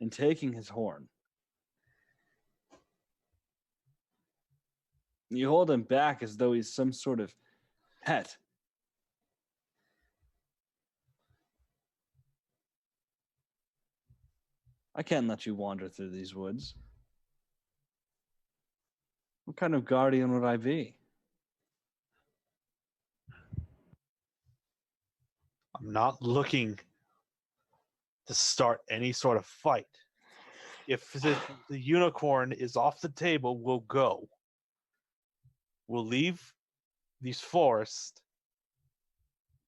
and taking his horn. You hold him back as though he's some sort of pet. I can't let you wander through these woods. What kind of guardian would I be? I'm not looking to start any sort of fight. If the unicorn is off the table, we'll go. We'll leave these forests.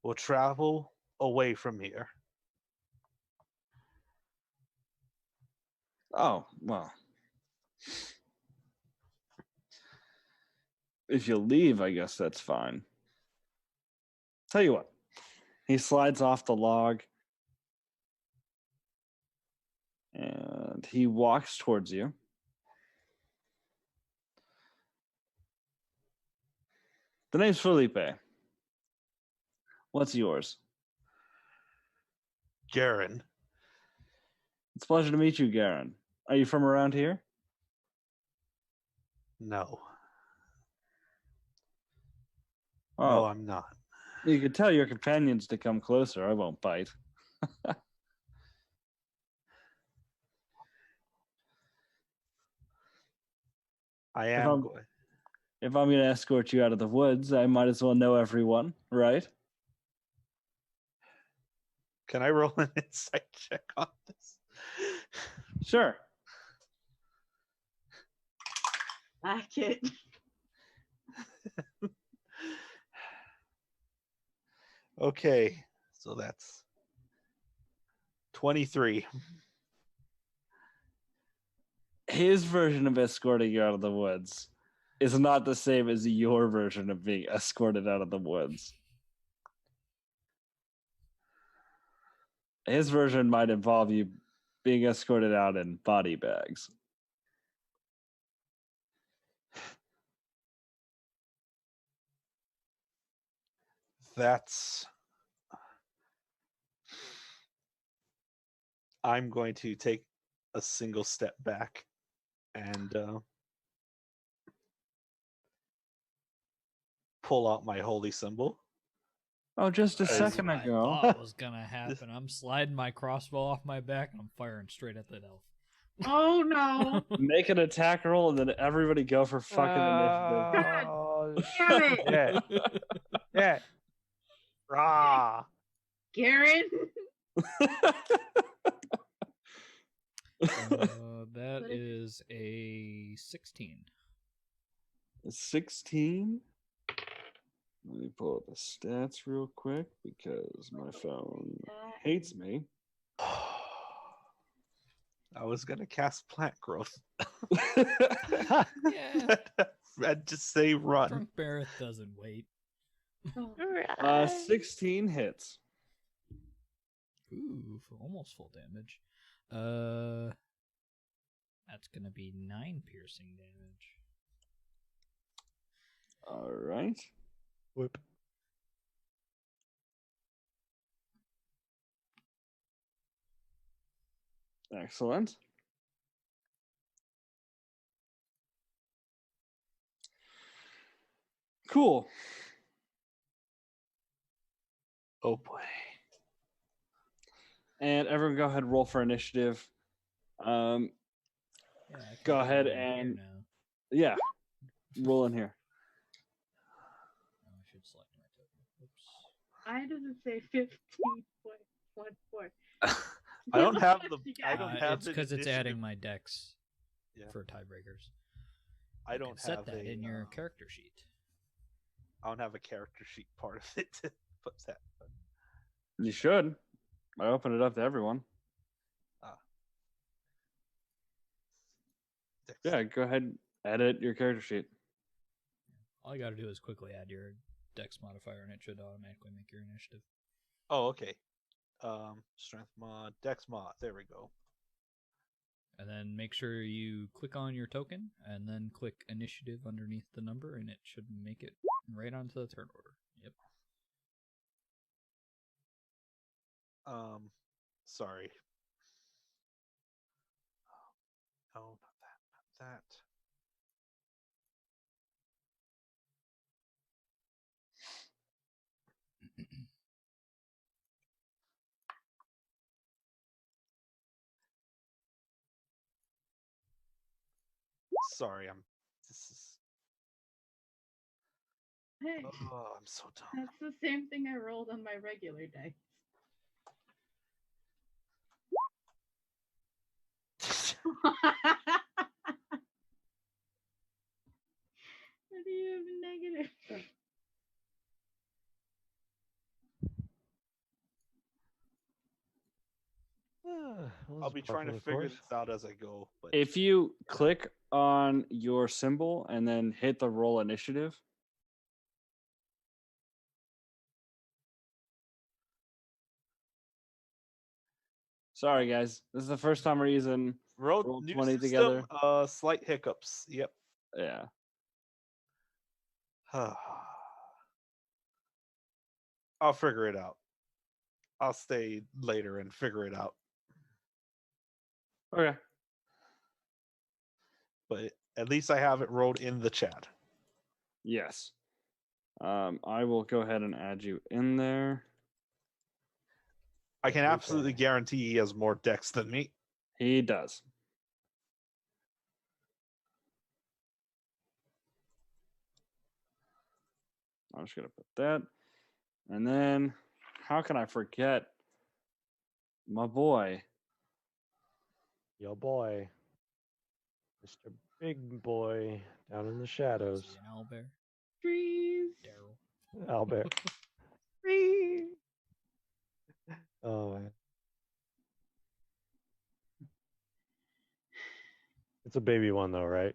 We'll travel away from here. Oh, well. If you leave, I guess that's fine. Tell you what. He slides off the log and he walks towards you. The name's Felipe. What's yours? Garen. It's a pleasure to meet you, Garen. Are you from around here? No. Oh, No, I'm not. you could tell your companions to come closer. I won't bite. I If am I'm- going. If I'm going to escort you out of the woods, I might as well know everyone, right? Can I roll an insight check on this? Sure. Like it. Okay, so that's 23. His version of escorting you out of the woods is not the same as your version of being escorted out of the woods. His version might involve you being escorted out in body bags. That's. I'm going to take a single step back and pull out my holy symbol. Oh, just a That's second What I ago. thought was gonna happen. I'm sliding my crossbow off my back and I'm firing straight at that elf. Oh no! Make an attack roll and then everybody go for fucking initiative. Oh, Damn it, yeah. Yeah. Rah. Garen! That What is a 16. 16. Let me pull up the stats real quick because my phone hates me. I was going to cast plant growth. Yeah, I'd just say run. Drunk Barrett doesn't wait. 16 hits. Ooh, almost full damage. That's gonna be 9 piercing damage. All right. Whip. Excellent. Cool. Oh boy. And everyone go ahead and roll for initiative. Yeah, I can Go do ahead it in here and- now. Yeah. Roll in here. Oh, I should select my token. Oops. Why does it say 15.14? I don't have the. You I got don't it. have It's the because it's adding initiative. my dex Yeah. for tiebreakers. I You don't can set have that a, in your character sheet. I don't have a character sheet part of it to put that. You should. I opened it up to everyone. Yeah, go ahead and edit your character sheet. All you got to do is quickly add your dex modifier, and it should automatically make your initiative. Oh, okay. Strength mod, Dex mod. There we go. And then make sure you click on your token, and then click initiative underneath the number, and it should make it right onto the turn order. Yep. Sorry. No, not that. Not that. Sorry, this is. Hey, Oh, I'm so dumb. that's the same thing I rolled on my regular dice. What do you have negative? I'll be trying to figure this out as I go. But If you click on your symbol and then hit the roll initiative, sorry guys, this is the first time we're using roll new 20 system, together. Slight hiccups. Yep. Yeah. I'll figure it out. I'll stay later and figure it out. Okay. But at least I have it rolled in the chat. Yes. I will go ahead and add you in there. I can absolutely guarantee he has more decks than me. He does. I'm just going to put that. And then, how can I forget my boy? Yo, boy. Mr. Big Boy down in the shadows. Is he an owlbear? Trees. Daryl. Albert. Trees. Oh, man. It's a baby one, though, right?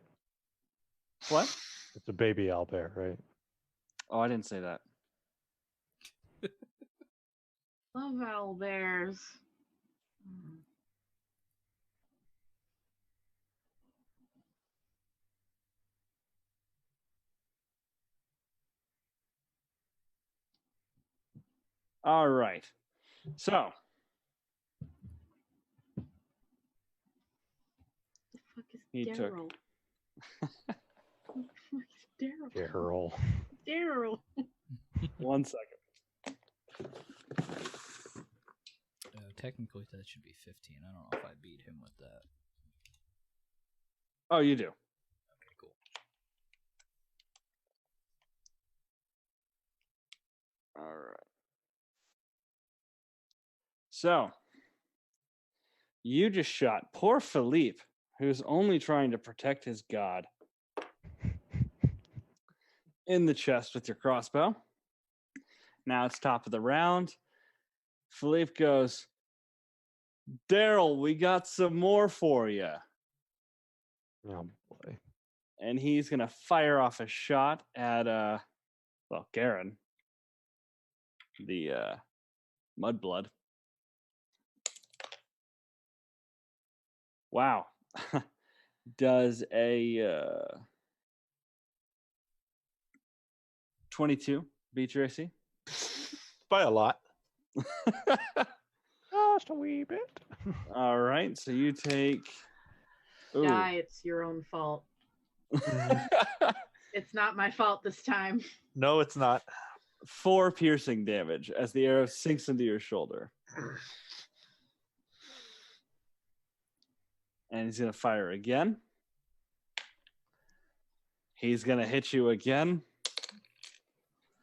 What? It's a baby owlbear, right? Oh, I didn't say that. Love owl bears. Mm. All right. So, The fuck is He took- Daryl? Who the fuck is Daryl? Daryl. Daryl. 1 second. Technically, that should be 15. I don't know if I beat him with that. Oh, you do. Okay, cool. All right. So, you just shot poor Philippe, who's only trying to protect his god, in the chest with your crossbow. Now it's top of the round. Philippe goes, Daryl, we got some more for you. Oh, boy. And he's going to fire off a shot at, Garen, the Mudblood. Wow. Does a 22 beat your AC? By a lot. Just a wee bit. All right, so you take. Ooh. Die, it's your own fault. It's not my fault this time. No, it's not. 4 piercing damage as the arrow sinks into your shoulder. And he's going to fire again. He's going to hit you again.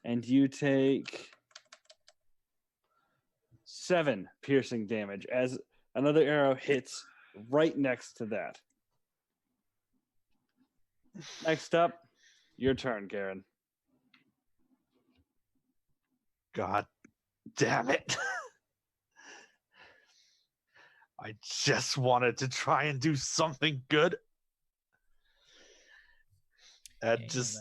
And you take 7 piercing damage as another arrow hits right next to that. Next up, your turn, Garen. God damn it. I just wanted to try and do something good. Yeah, that happens.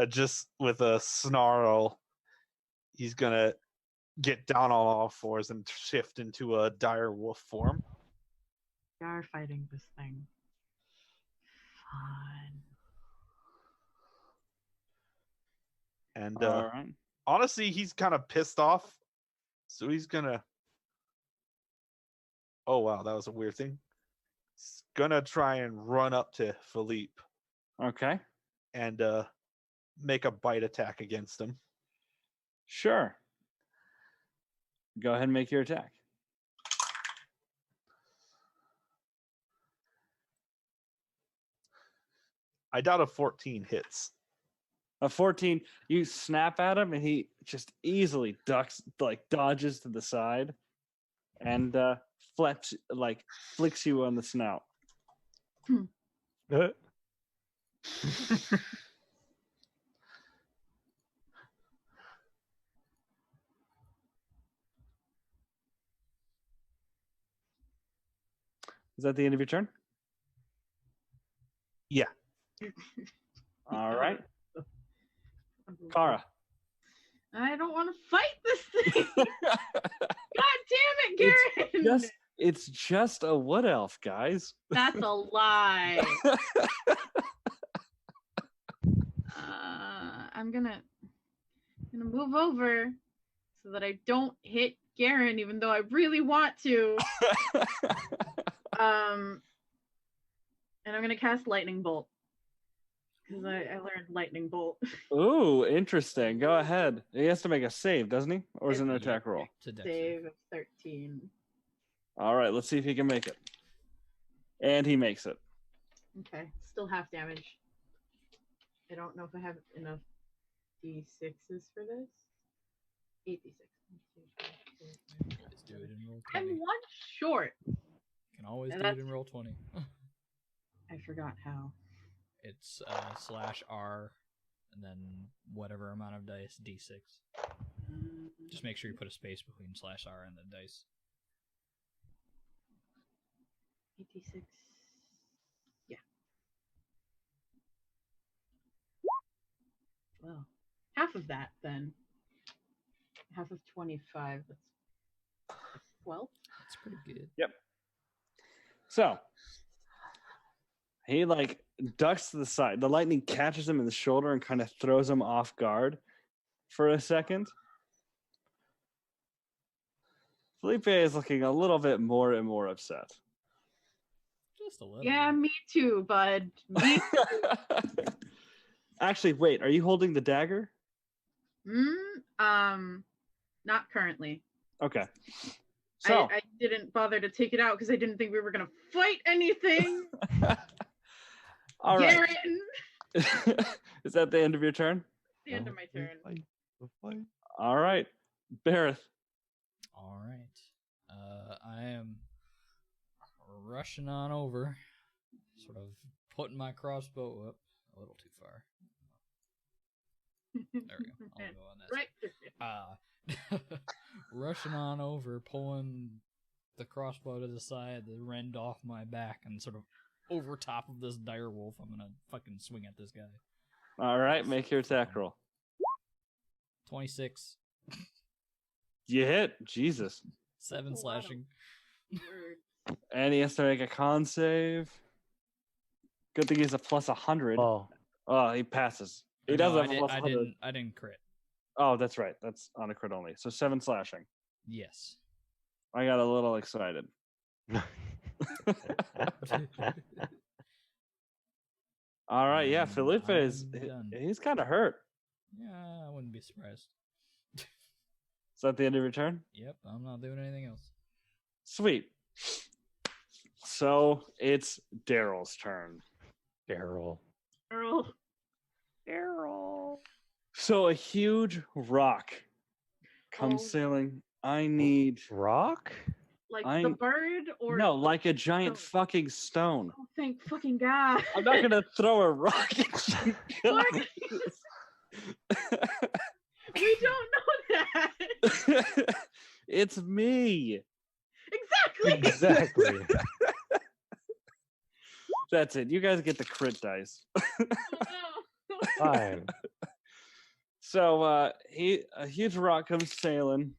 Just with a snarl, he's gonna get down on all fours and shift into a dire wolf form. We are fighting this thing. Fun. And All right. honestly, he's kind of pissed off. So he's gonna. Oh wow, that was a weird thing. He's gonna try and run up to Philippe Okay. and make a bite attack against him. Sure. Go ahead and make your attack. I doubt a 14 hits. A 14, you snap at him and he just easily ducks, dodges to the side and flicks you on the snout. Is that the end of your turn? Yeah. All right. Kara. I don't want to fight this thing. God damn it, Garen! It's just a wood elf, guys. That's a lie. I'm gonna move over so that I don't hit Garen, even though I really want to. And I'm gonna cast Lightning Bolt because I learned Lightning Bolt. Ooh, interesting. Go ahead. He has to make a save, doesn't he? Or is it an attack roll? It's a dex Save of 13. All right, let's see if he can make it. And he makes it. Okay, still half damage. I don't know if I have enough d6s for this. 8d6. Let's do it in roll 20. I'm one short. You can always And do it that's- in roll 20. I forgot how. It's /R and then whatever amount of dice, d6. Just make sure you put a space between /R and the dice. 8d6. Yeah. Well, half of that then. Half of 25. That's 12. That's pretty good. So he ducks to the side. The lightning catches him in the shoulder and kind of throws him off guard for a second. Felipe is looking a little bit more and more upset. Just a little. Yeah, bit. me too, bud. Me. Actually, wait, are you holding the dagger? Not currently. Okay. So I didn't bother to take it out because I didn't think we were gonna fight anything. all right. Garen. Is that the end of your turn? The end of my turn. Fight. All right. Bareth. All right. I am rushing on over, sort of putting my crossbow up a little too far. There we go. I'll go on that. Right. Rushing on over, pulling the crossbow to the side, the rend off my back, and sort of over top of this dire wolf, I'm gonna fucking swing at this guy. All right, make your attack roll. 26, You hit. Jesus. 7 Oh, wow. slashing. Word. And he has to make a con save. Good thing he's a plus 100. Oh, Oh, he passes. He Or does no, have a plus 100. I didn't crit. Oh, that's right. That's on a crit only. So 7 slashing. Yes. I got a little excited. All right, yeah. And Felipe is I'm done. he's kind of hurt. Yeah, I wouldn't be surprised. Is that the end of your turn? Yep, I'm not doing anything else. Sweet. So it's Daryl's turn. Daryl. Earl. So a huge rock comes Oh. sailing. I need Rock? Like I'm- the bird or no, like a giant stone? fucking stone. Oh, thank fucking God. I'm not gonna throw a rock at you. What? We don't know that. It's me. Exactly. Exactly. That's it. You guys get the crit dice. Oh, no. Fine. So a huge rock comes sailing,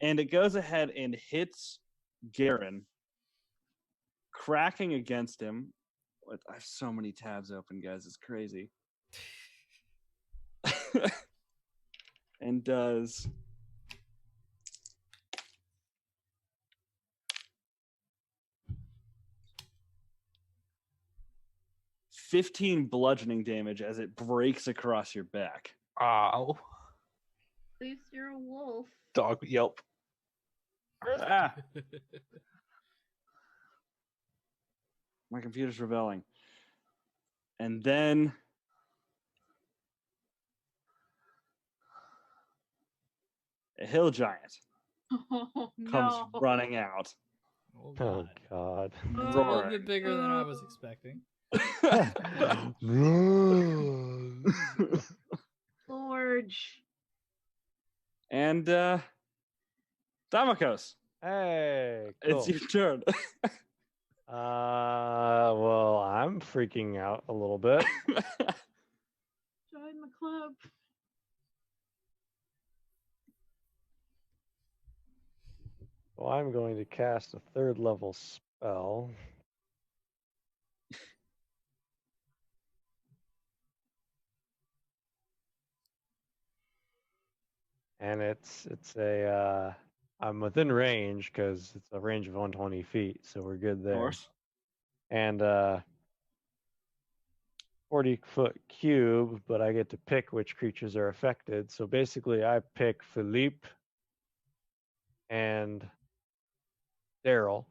and it goes ahead and hits Garen, cracking against him. I have so many tabs open, guys. It's crazy. And does 15 bludgeoning damage as it breaks across your back. Ow. At least you're a wolf. Dog yelp. Ah, my computer's rebelling. And then a hill giant Oh, comes no. running out. Oh, Oh God. God. A little roaring. bit bigger than I was expecting. Forge. And Damakos, Hey, it's cool. your turn. Well, I'm freaking out a little bit. Join the club. So I'm going to cast a 3rd level spell. And it's a I'm within range because it's a range of 120 feet, so we're good Of there. course. And 40-foot cube, but I get to pick which creatures are affected. So basically, I pick Philippe and Daryl,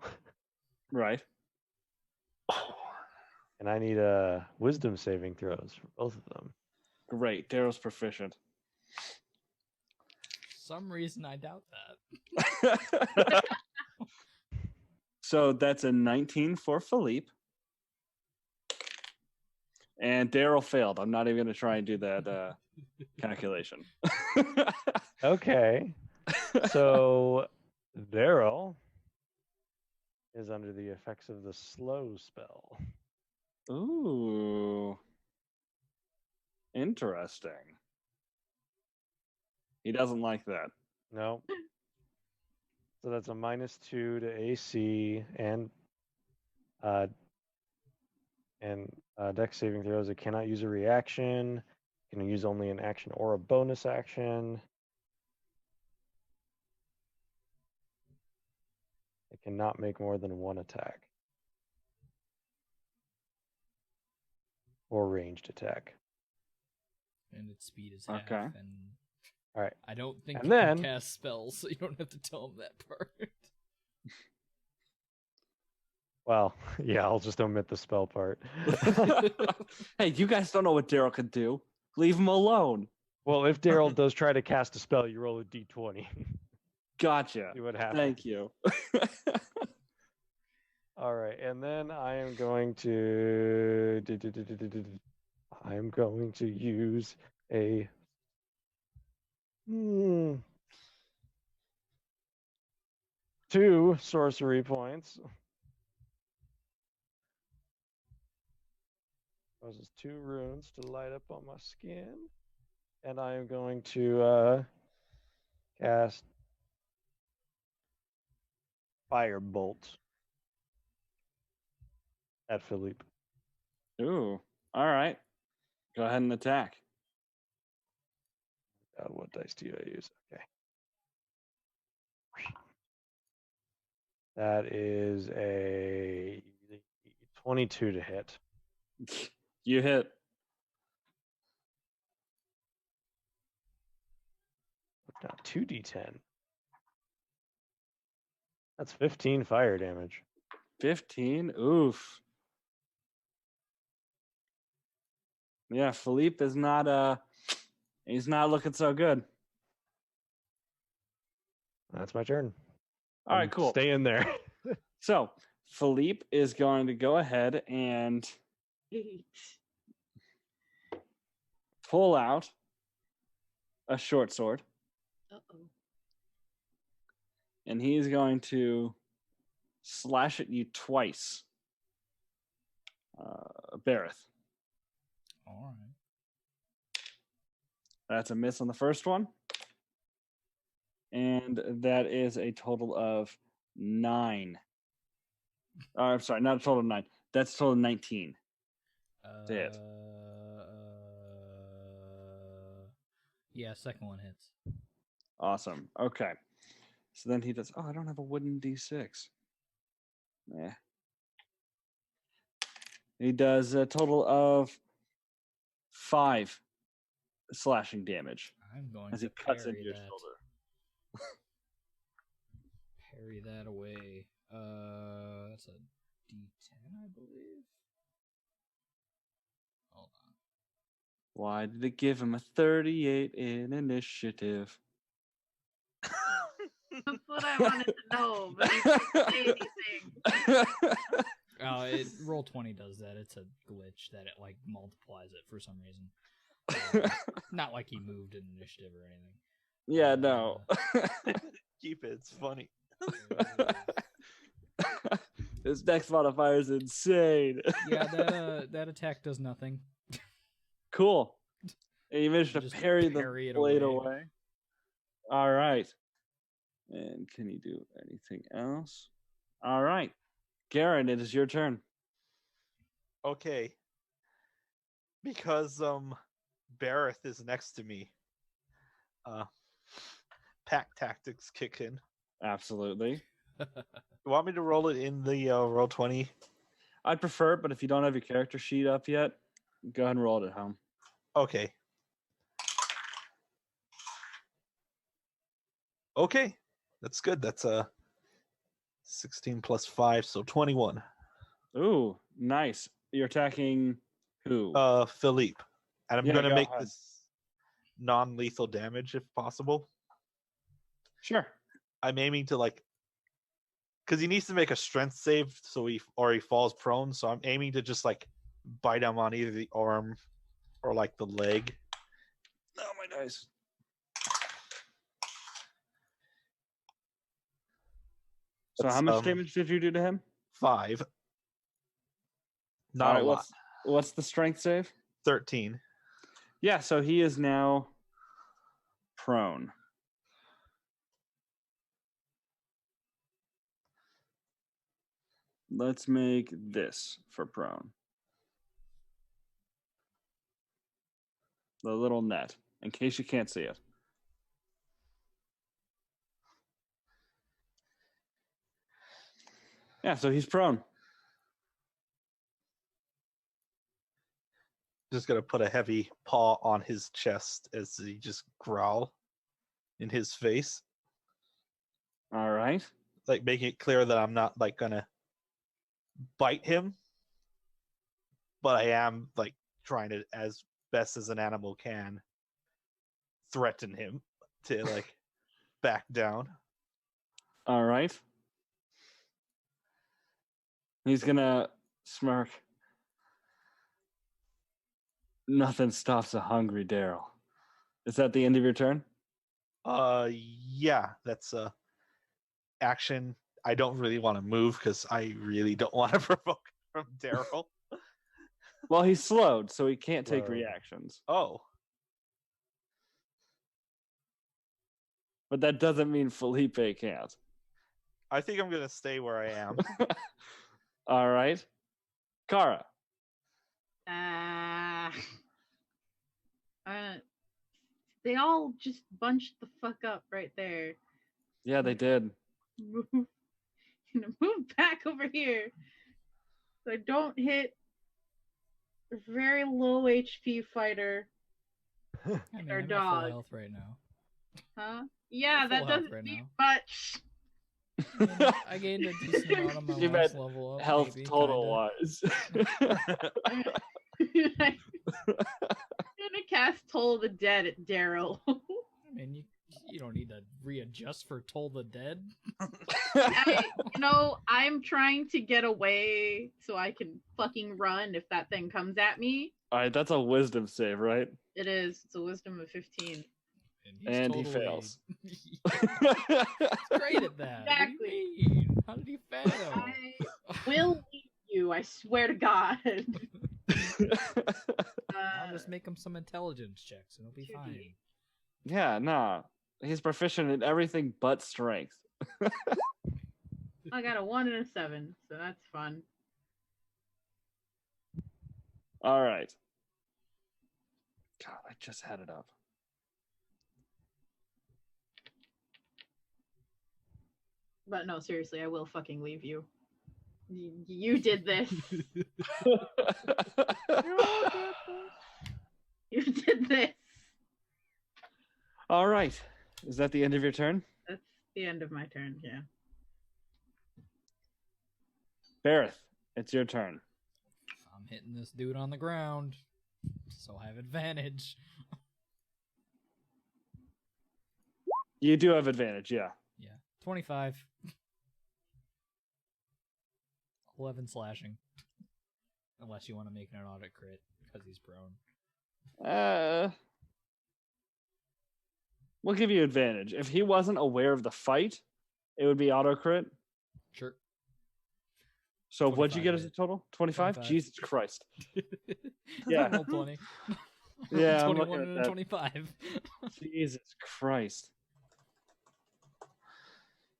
Right. and I need wisdom saving throws for both of them. Great. Daryl's proficient. Some reason I doubt that. So that's a 19 for Philippe. And Daryl failed. I'm not even going to try and do that calculation. Okay. So Daryl is under the effects of the slow spell. Ooh. Interesting. He doesn't like that. No. So that's a -2 to AC and dex saving throws. It cannot use a reaction. It can use only an action or a bonus action. It cannot make more than 1 attack. Or ranged attack. And its speed is half. Okay. And All right. I don't think And you then- can cast spells, so you don't have to tell him that part. Well, yeah, I'll just omit the spell part. Hey, you guys don't know what Daryl can do. Leave him alone. Well, if Daryl does try to cast a spell, you roll a d20. Gotcha. See what happens. Thank you. All right, and then I am going to use a 2 sorcery points. Causes 2 runes to light up on my skin, and I am going to cast Firebolt at Philippe. Ooh. All right. Go ahead and attack. What dice do I use? Okay. That is a 22 to hit. You hit. Now 2d10. That's 15 fire damage. 15. Oof. Yeah, Philippe is not he's not looking so good. That's my turn. All right, I'm cool. Stay in there. So Philippe is going to go ahead and Eight. pull out a short sword, Uh-oh. and he's going to slash at you twice. Bareth. All right. That's a miss on the first one. And that is a total of 9. I'm sorry, not a total of 9. That's a total of 19. To hit. Yeah, second one hits. Awesome. Okay. So then he does. Oh, I don't have a wooden d6. Yeah. He does a total of 5 slashing damage I'm going as to he cuts parry into your that. shoulder. Parry that away. That's a D10, I believe. Hold on. Why did it give him a 38 in initiative? That's what I wanted to know, but you didn't say anything. Oh, Roll20 does that. It's a glitch that it like multiplies it for some reason. Not like he moved in initiative or anything. Yeah, no. Keep it. It's funny. His dex modifier is insane. Yeah, that attack does nothing. Cool. And you managed to Just parry parry the it blade away. away. All right. And can you do anything else? All right. Garen, it is your turn. Okay. Because Bareth is next to me. Pack tactics kick in. Absolutely. You want me to roll it in the Roll20? I'd prefer it, but if you don't have your character sheet up yet, go ahead and roll it at home. Okay. Okay. That's good. That's 16 plus 5, so 21. Ooh, nice. You're attacking who? Philippe. And I'm Yeah, gonna go make ahead. this non-lethal damage if possible. Sure. I'm aiming to because he needs to make a strength save so he falls prone, so I'm aiming to just bite him on either the arm or the leg. Oh, my dice. So That's, how much damage did you do to him? 5. Not All a right, lot. What's the strength save? 13. Yeah, so he is now prone. Let's make this for prone. The little net, in case you can't see it. Yeah, so he's prone. Just gonna put a heavy paw on his chest as he just growl in his face, All right. making it clear that I'm not gonna bite him, but I am trying to, as best as an animal can, threaten him to back down. All right. He's gonna smirk. Nothing stops a hungry Daryl. Is that the end of your turn? Yeah, that's action. I don't really want to move because I really don't want to provoke from Daryl. Well, he's slowed, so he can't take Slowed. reactions. Oh, But that doesn't mean Felipe can't. I think I'm gonna stay where I am. All right. Kara. They all just bunched the fuck up right there. Yeah, they did. Move, move back over here, so I don't hit a very low HP fighter. I mean, Our I'm at dog. full health right now. Huh? Yeah, Full that health doesn't right mean now. much. I mean, I gained a decent amount on my You last meant level up. health maybe, total kinda. wise. I'm gonna cast Toll the Dead at Daryl. I mean, you don't need to readjust for Toll the Dead. I'm trying to get away so I can fucking run if that thing comes at me. All right, that's a wisdom save, right? It is. It's a wisdom of 15. And he fails. He's great at that. Exactly. What do you mean? How did he fail? I will leave you, I swear to God. I'll just make him some intelligence checks and he'll be 2D. fine. Yeah, nah. He's proficient in everything but strength. I got a 1 and a 7, so that's fun. All right. God, I just had it up. But no, seriously, I will fucking leave you. You did this. You did this. All right. Is that the end of your turn? That's the end of my turn, yeah. Bareth, it's your turn. I'm hitting this dude on the ground, so I have advantage. You do have advantage, yeah. Yeah, 25. 11 slashing. Unless you want to make it an auto crit, because he's prone. We'll give you advantage. If he wasn't aware of the fight, it would be auto crit. Sure. So what'd you 25 get as a hit. total? 25? 25. Jesus Christ. Yeah. Yeah. Roll 20. Yeah, I'm 21 looking at and a that. 25. Jesus Christ.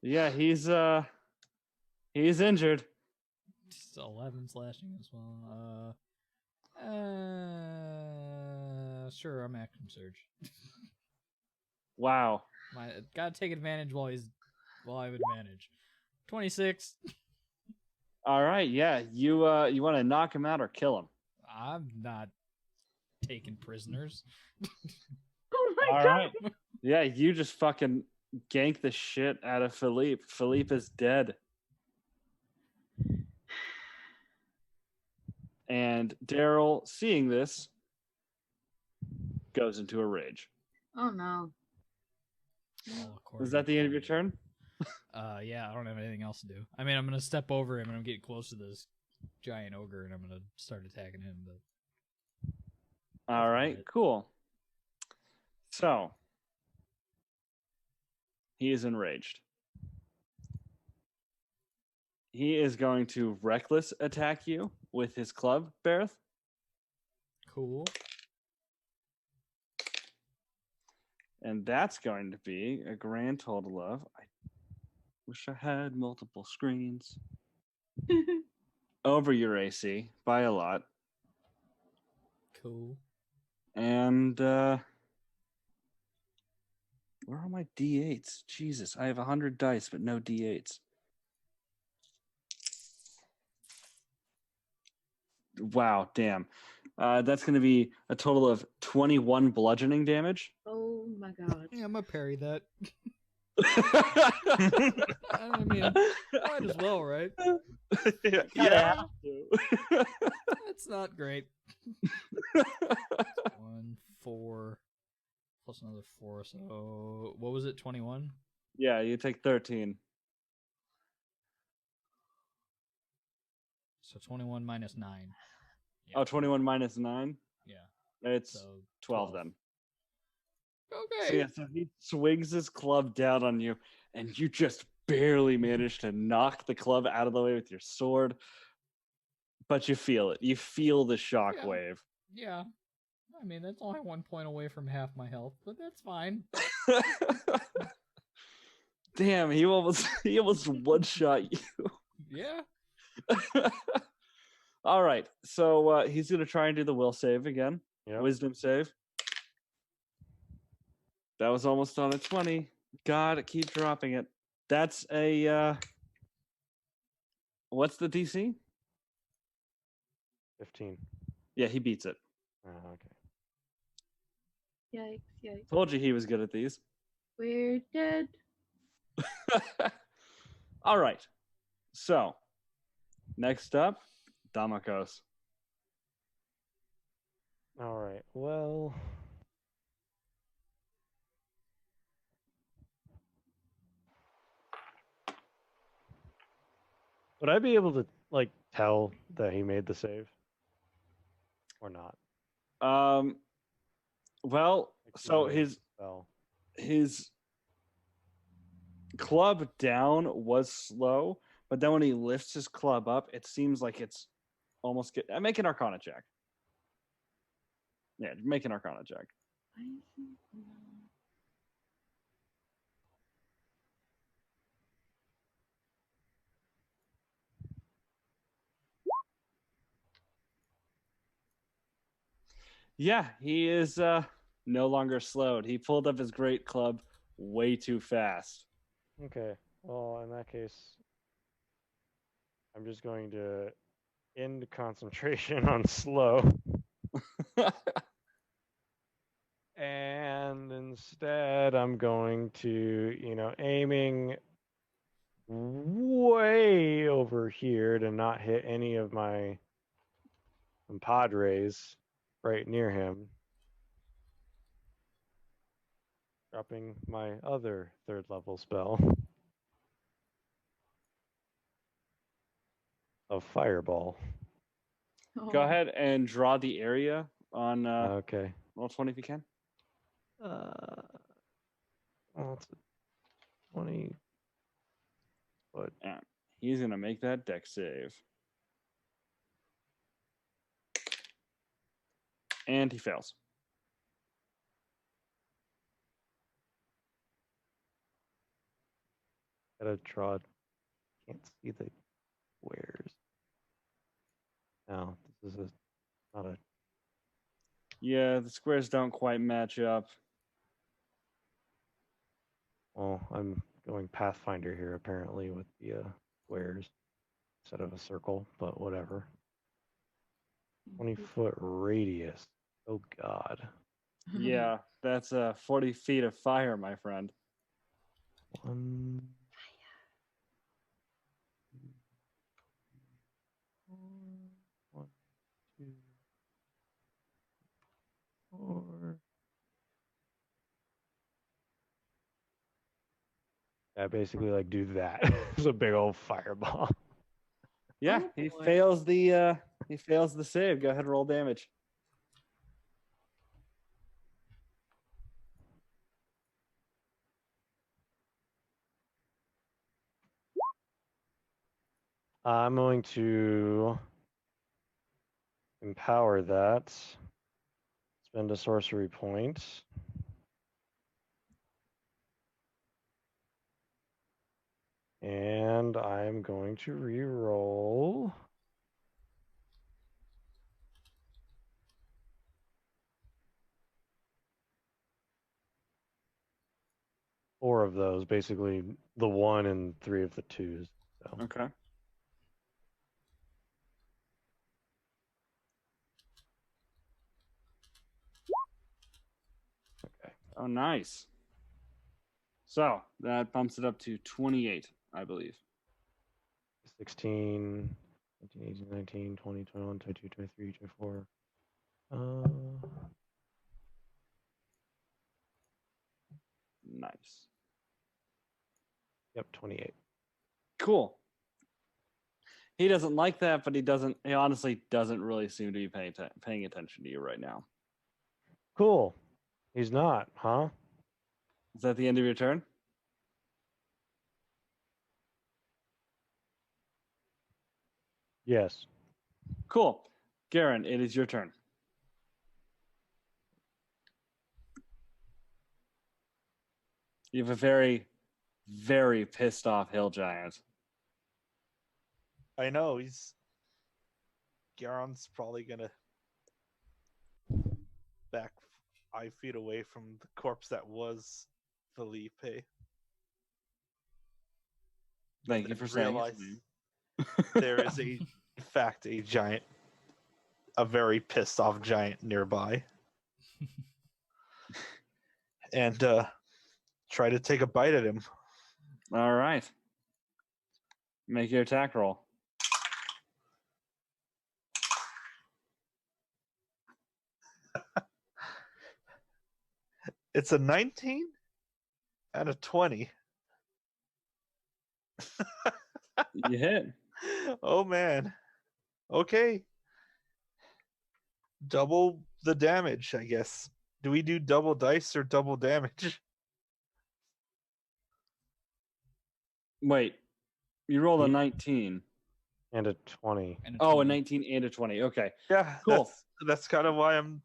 Yeah, he's injured. Just 11 slashing as well. Sure, I'm action surge. Wow. Gotta take advantage while I have advantage. 26. All right, yeah. You want to knock him out or kill him? I'm not taking prisoners. Oh my All god. right. Yeah, you just fucking gank the shit out of Philippe. Philippe is dead. And Daryl, seeing this, goes into a rage. Oh no. All according Is that the end of your to turn? yeah, I don't have anything else to do. I mean, I'm gonna step over him and I'm getting close to this giant ogre and I'm gonna start attacking him. But All right, it. cool. So, he is enraged. He is going to reckless attack you with his club, Bareth. Cool. And that's going to be a grand total of, I wish I had multiple screens, over your AC by a lot. Cool. And where are my D8s? Jesus, I have 100 dice, but no D8s. Wow, damn. That's going to be a total of 21 bludgeoning damage. Oh my god. Yeah, I'm gonna parry that. I mean, might as well, right? Yeah. That's not great. 1, 4, plus another 4. So what was it? 21. Yeah, you take 13. So 21 minus 9. Yeah. Oh, 21 minus 9? Yeah. It's So 12 then. Okay. So yeah, so he swings his club down on you, and you just barely manage to knock the club out of the way with your sword. But you feel it. You feel the shockwave. Yeah. I mean, that's only 1 point away from half my health, but that's fine. Damn, he almost one shot you. Yeah. All right, so he's gonna try and do the will save again. Yep. Wisdom save. That was almost on a 20. God, keep dropping it. That's a what's the DC? 15. Yeah, he beats it. Okay. Yikes, yikes. Told you he was good at these. We're dead. All right. So, next up, Damakos. All right. Well, would I be able to like tell that he made the save or not? Well, Like, so knowing his the spell. his club down was slow, but then when he lifts his club up, it seems like it's almost get. Make an Arcana check. Yeah, make an Arcana check. Yeah, he is no longer slowed. He pulled up his great club way too fast. Okay. Well, in that case, I'm just going to end concentration on slow. And instead, I'm going to, aiming way over here to not hit any of my compadres right near him. Dropping my other 3rd level spell of Fireball. Go ahead and draw the area on Okay. roll 20 if you can. Well, it's 20. But Yeah, he's gonna make that deck save. And he fails. Gotta draw. Can't see the squares. No, this is not a. Yeah, the squares don't quite match up. Well, I'm going Pathfinder here apparently with the squares instead of a circle, but whatever. 20-foot radius. Oh God. Yeah, that's 40 feet of fire, my friend. 1, 1, 2, 4. I basically like do that. It's a big old fireball. Yeah, Oh, he boy. fails the save. Go ahead, roll damage. I'm going to empower that. Spend a sorcery point. And I'm going to re-roll. Four of those, basically the 1 and 3 of the 2s. So. Okay. Okay. Oh, nice. So that bumps it up to 28, I believe. 16, 17, 18, 19, 20, 21, 22, 23, 24. Nice. Yep, 28. Cool. He doesn't like that, but he honestly doesn't really seem to be paying attention to you right now. Cool. He's not, huh? Is that the end of your turn? Yes. Cool. Garen, it is your turn. You have a very, very pissed off hill giant. I know Garon's probably gonna back 5 feet away from the corpse that was Felipe. Thank you for saying Realize his name. there is in fact, a giant, a very pissed off giant nearby, and try to take a bite at him. All right. Make your attack roll. It's a 19 and a 20. You hit. Oh man. Okay. Double the damage, I guess. Do we do double dice or double damage? Wait, you rolled a Ye- 19. And a 20. And Oh, a 20. 19 and a 20. Okay. Yeah, Cool. That's kind of why I'm.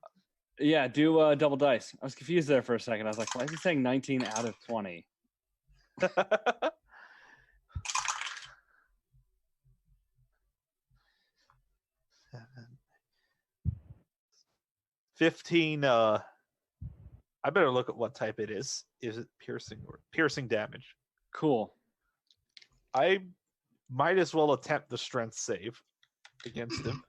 Yeah, do double dice. I was confused there for a second. I was like, why is he saying 19 out of 20? 15. I better look at what type it is. Is it piercing or piercing damage? Cool. I might as well attempt the strength save against him.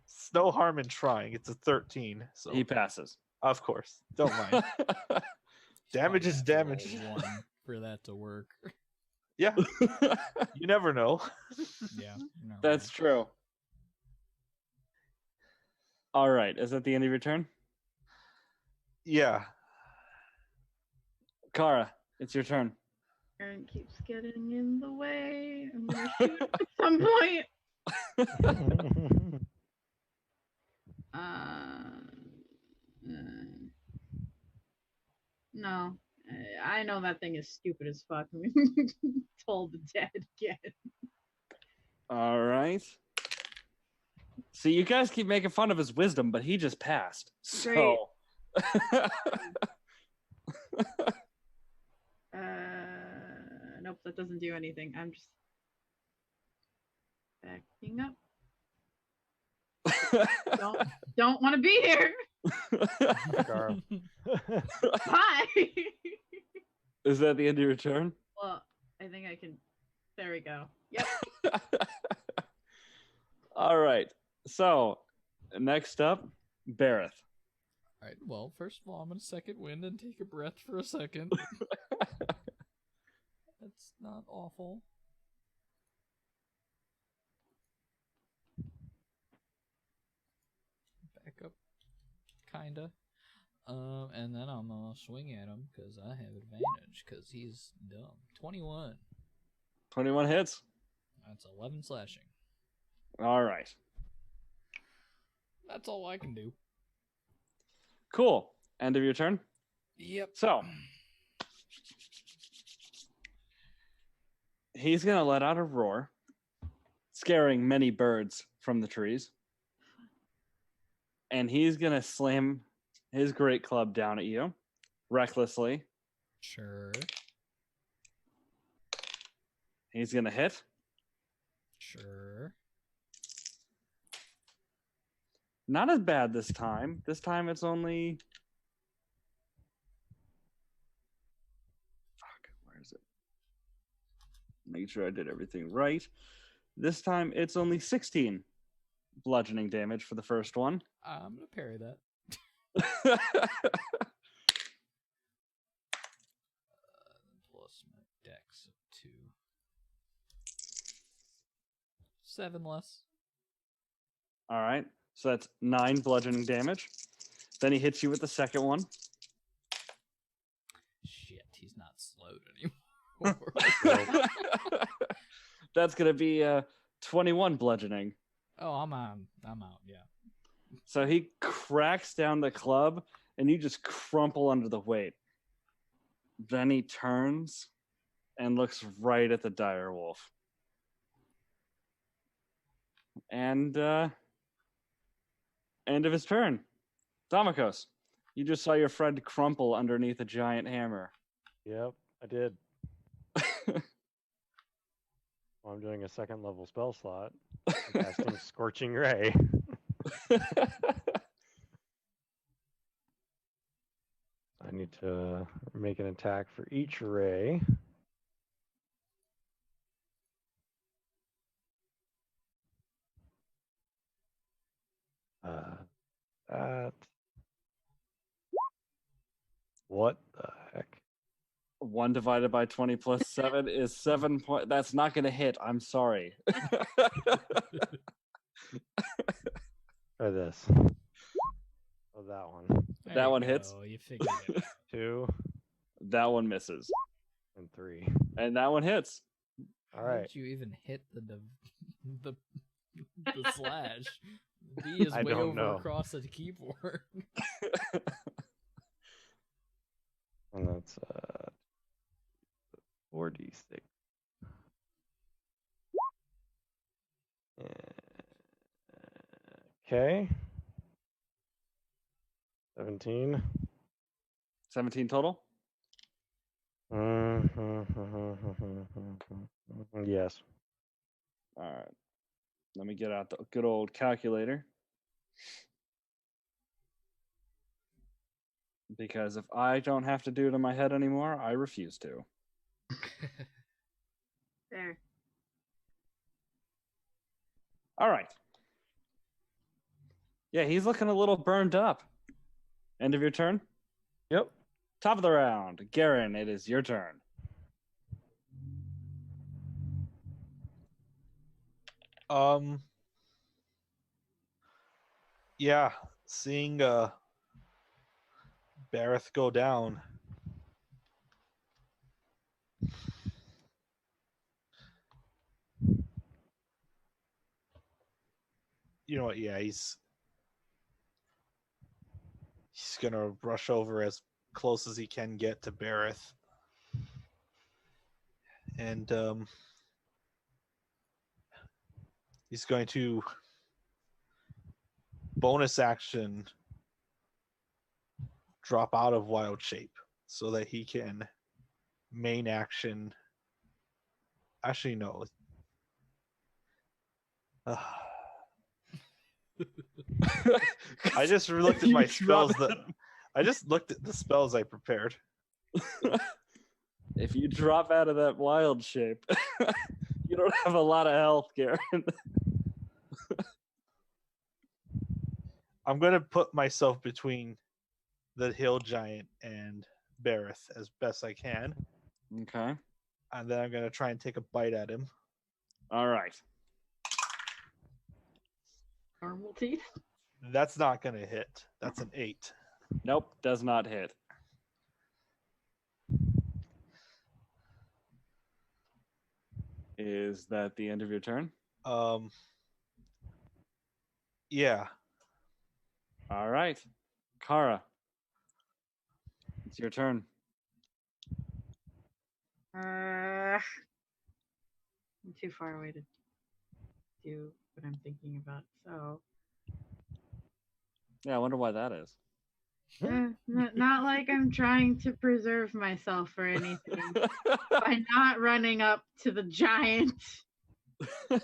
It's no harm in trying. It's a 13, so He passes. of course, don't mind. Damage Probably is have to roll damage. a 1 for that to work. Yeah, you never know. Yeah. No, That's true. All right. Is that the end of your turn? Yeah. Kara, it's your turn. Aaron keeps getting in the way. I'm gonna shoot him at some point. No. I know that thing is stupid as fuck. Told the dead again. All right. See, you guys keep making fun of his wisdom, but he just passed. Great. So. Nope, that doesn't do anything. I'm just backing up. Don't want to be here. Garth. Bye. Is that the end of your turn? Well, I think I can. There we go. Yep. All right. So, next up, Bareth. All right. Well, first of all, I'm gonna second wind and take a breath for a second. That's not awful. Back up, kinda. And then I'm gonna swing at him because I have advantage because he's dumb. 21. 21 hits. That's 11 slashing. All right. That's all I can do. Cool. End of your turn. Yep. So, he's going to let out a roar, scaring many birds from the trees. And he's going to slam his great club down at you, recklessly. Sure. He's going to hit. Sure. Not as bad this time. This time it's only... Fuck, where is it? Make sure I did everything right. This time it's only 16 bludgeoning damage for the first one. I'm gonna parry that. Plus my dex of 2. 7 less. All right. So that's 9 bludgeoning damage. Then he hits you with the second one. Shit, he's not slowed anymore. That's going to be 21 bludgeoning. Oh, I'm out, yeah. So he cracks down the club, and you just crumple under the weight. Then he turns and looks right at the dire wolf. And end of his turn. Damakos, you just saw your friend crumple underneath a giant hammer. Yep, I did. Well, I'm doing a second level spell slot. I'm casting Scorching Ray. I need to make an attack for each ray. That. What the heck? 1 divided by 20 plus 7 is 7 point. That's not going to hit. I'm sorry. Try this. Oh, that one. There That you one hits. go, you figured it out. 2 That one misses. and 3. And that one hits. All How right. did you even hit the slash? D is I way don't over know. across the keyboard. And that's 4d6. Okay. 17. 17 total. Yes. All right. Let me get out the good old calculator. Because if I don't have to do it in my head anymore, I refuse to. There. All right. Yeah, he's looking a little burned up. End of your turn? Yep. Top of the round. Garen, it is your turn. Yeah, seeing Bareth go down. You know what? Yeah, he's gonna rush over as close as he can get to Bareth, and he's going to bonus action drop out of wild shape so that he can main action. Actually, no. I just looked at my spells I just looked at the spells I prepared. If you drop out of that wild shape, you don't have a lot of health, Garen. I'm gonna put myself between the hill giant and Bareth as best I can, Okay. and then I'm gonna try and take a bite at him. All right. Normal teeth. That's not gonna hit. That's an 8. Nope, does not hit. Is that the end of your turn? Yeah. All right. Kara, it's your turn. I'm too far away to do what I'm thinking about. So, Yeah, I wonder why that is. not like I'm trying to preserve myself or anything by not running up to the giant. Fuck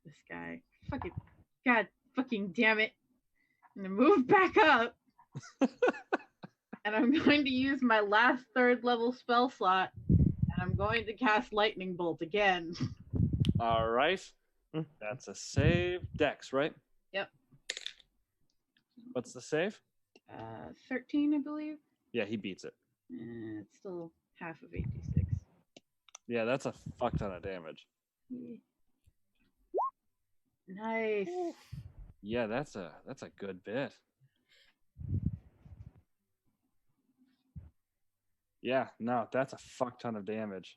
this guy. Fucking God fucking damn it. I'm gonna move back up. And I'm going to use my last 3rd level spell slot. And I'm going to cast Lightning Bolt again. All right. That's a save. Dex, right? Yep. What's the save? 13, I believe. Yeah, he beats it. It's still half of 86. Yeah, that's a fuck ton of damage. Nice. Yeah, that's a good bit. Yeah, no, that's a fuck ton of damage.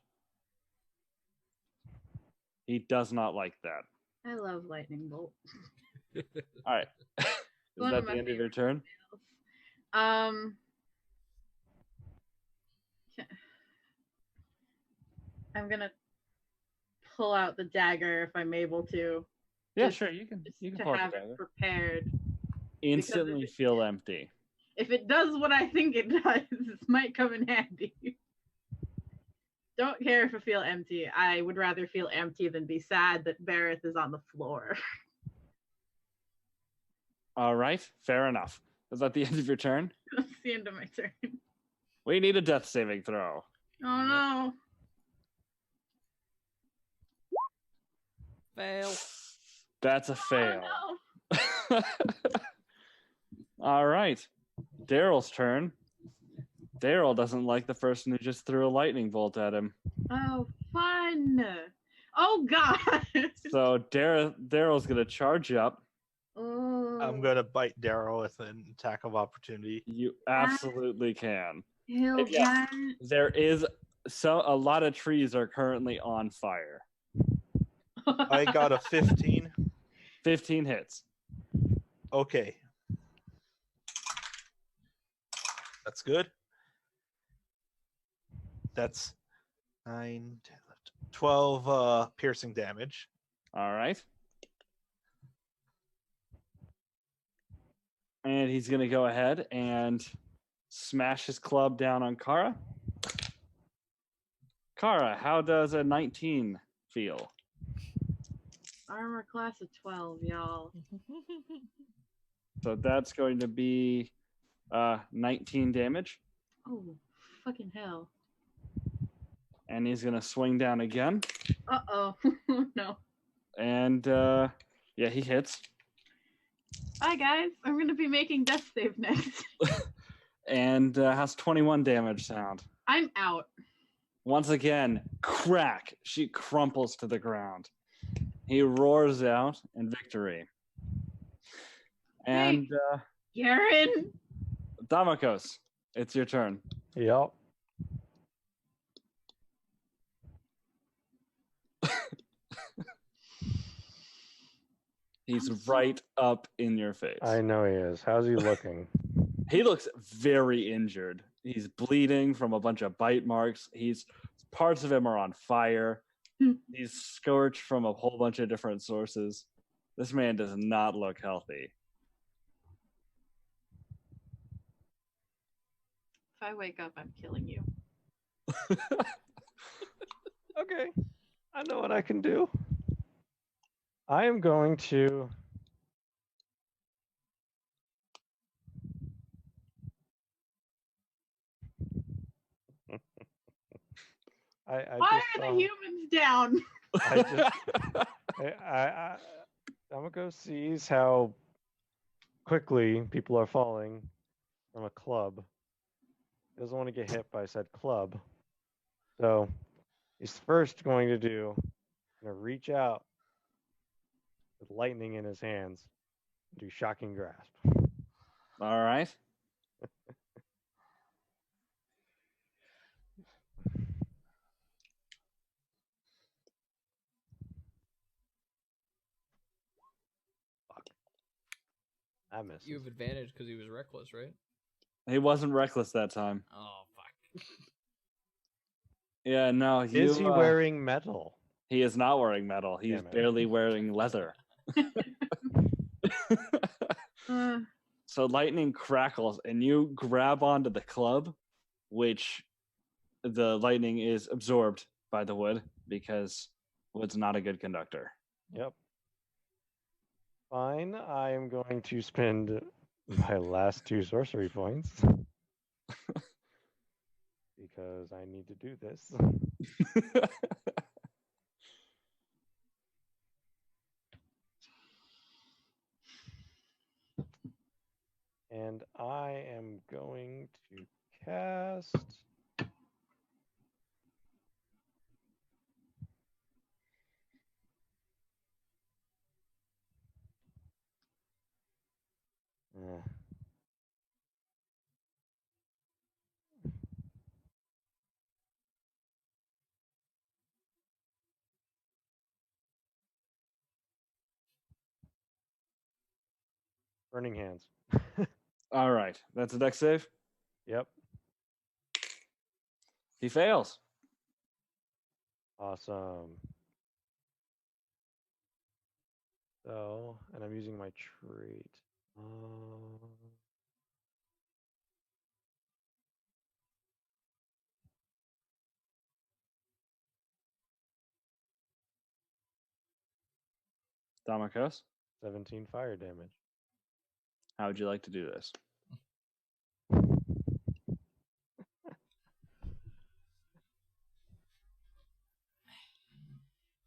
He does not like that. I love Lightning Bolt. All right. Is One that of the my end of your turn? I'm gonna pull out the dagger if I'm able to. Yeah, Just- sure. You can to pull out have the it dagger. prepared. Instantly feel empty. If it does what I think it does, it might come in handy. Don't care if I feel empty. I would rather feel empty than be sad that Bareth is on the floor. All right, fair enough. Is that the end of your turn? That's the end of my turn. We need a death saving throw. Oh no. Fail. That's a fail. Oh no. All right. Daryl's turn. Daryl doesn't like the person who just threw a lightning bolt at him. Oh, fun. Oh, God. So Daryl's going to charge up. Oh. I'm gonna bite Darrow with an attack of opportunity. You absolutely can. Hill Yes. giant. There is a lot of trees are currently on fire. I got a 15. 15 hits. Okay. That's good. That's 9, 10, 12 piercing damage. All right. And he's going to go ahead and smash his club down on Kara. Kara, how does a 19 feel? Armor class of 12, y'all. So that's going to be 19 damage. Oh, fucking hell. And he's going to swing down again. Uh-oh. No. And yeah, he hits. Bye, guys. I'm going to be making death save next. And has 21 damage sound. I'm out. Once again, crack. She crumples to the ground. He roars out in victory. And Garen! Damakos, it's your turn. Yep. He's right up in your face. I know he is. How's he looking? He looks very injured. He's bleeding from a bunch of bite marks. Parts of him are on fire. He's scorched from a whole bunch of different sources. This man does not look healthy. If I wake up, I'm killing you. Okay, I know what I can do. I am going to. I Why just are saw. the humans down? I'm gonna go seize how quickly people are falling from a club. He doesn't want to get hit by said club, so he's first going to reach out with lightning in his hands, and do shocking grasp. All right. I missed. You have advantage because he was reckless, right? He wasn't reckless that time. Oh fuck! Yeah, no. Is he wearing metal? He is not wearing metal. He's Damn it. barely wearing leather. So lightning crackles, and you grab onto the club, which the lightning is absorbed by the wood because wood's not a good conductor. Yep. Fine. I am going to spend my last 2 sorcery points because I need to do this. And I am going to cast. Burning Hands. All right, that's a dex save. Yep. He fails. Awesome. So, and I'm using my trait. Damakos, 17 fire damage. how would you like to do this?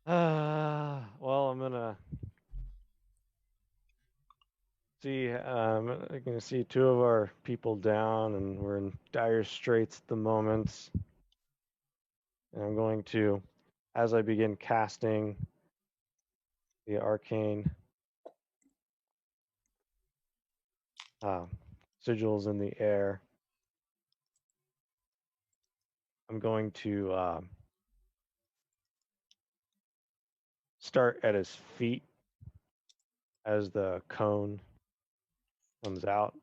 Well, I'm gonna see. I'm gonna see 2 of our people down, and we're in dire straits at the moment. And I'm going to, as I begin casting the arcane sigils in the air, I'm going to start at his feet as the cone comes out.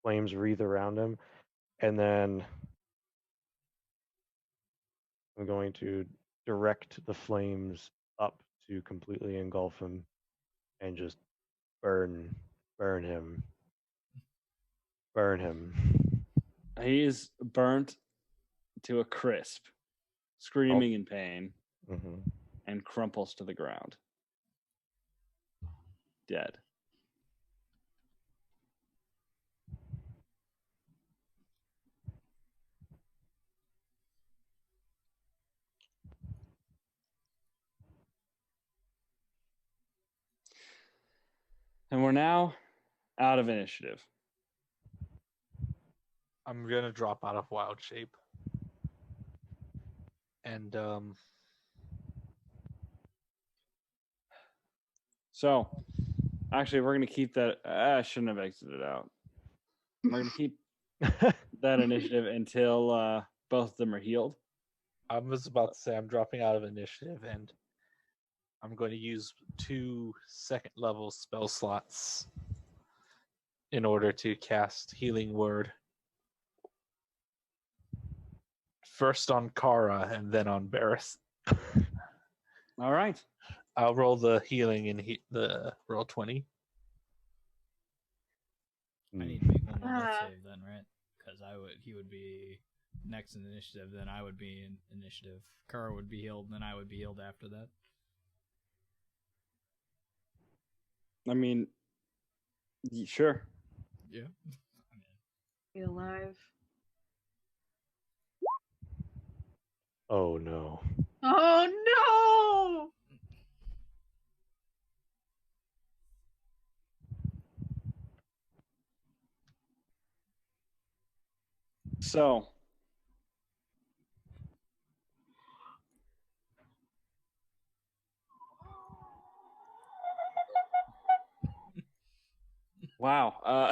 Flames wreathe around him, and then I'm going to direct the flames up to completely engulf him and just burn him. He is burnt to a crisp, screaming in pain, and crumples to the ground. Dead. And we're now out of initiative. I'm gonna drop out of wild shape. And So, actually, we're going to keep that. I shouldn't have exited out. We're going to keep that initiative until both of them are healed. I was about to say I'm dropping out of initiative, and I'm going to use 2 second-level spell slots in order to cast Healing Word. first on Kara and then on Barris. All right. I'll roll the healing and the roll 20. I need to make one more death Ah. save then, right? Because he would be next in initiative, then I would be in initiative. Kara would be healed, and then I would be healed after that. I mean, sure. Yeah. Be alive. Oh no. Oh no! So, wow.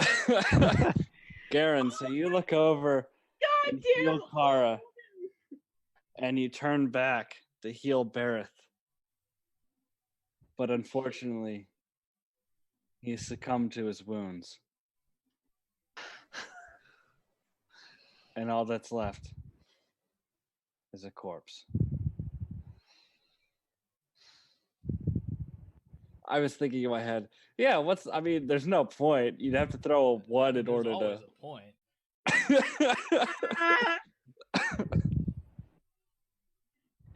Garen, so you look over God and damn! heal Kara, and you turn back to heal Bareth. But unfortunately, he succumbed to his wounds. And all that's left is a corpse. I was thinking in my head, yeah, there's no point. You'd have to throw a one in There's order always to. a point. Ah!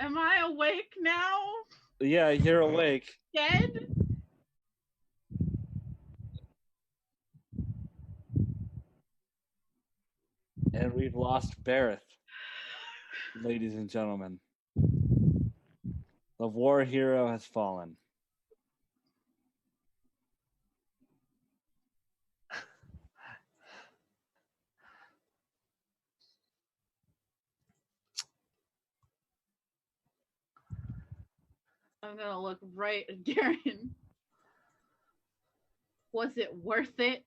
Am I awake now? Yeah, you're awake. Dead? And we've lost Bareth, ladies and gentlemen. The war hero has fallen. I'm gonna look right at Garen. Was it worth it?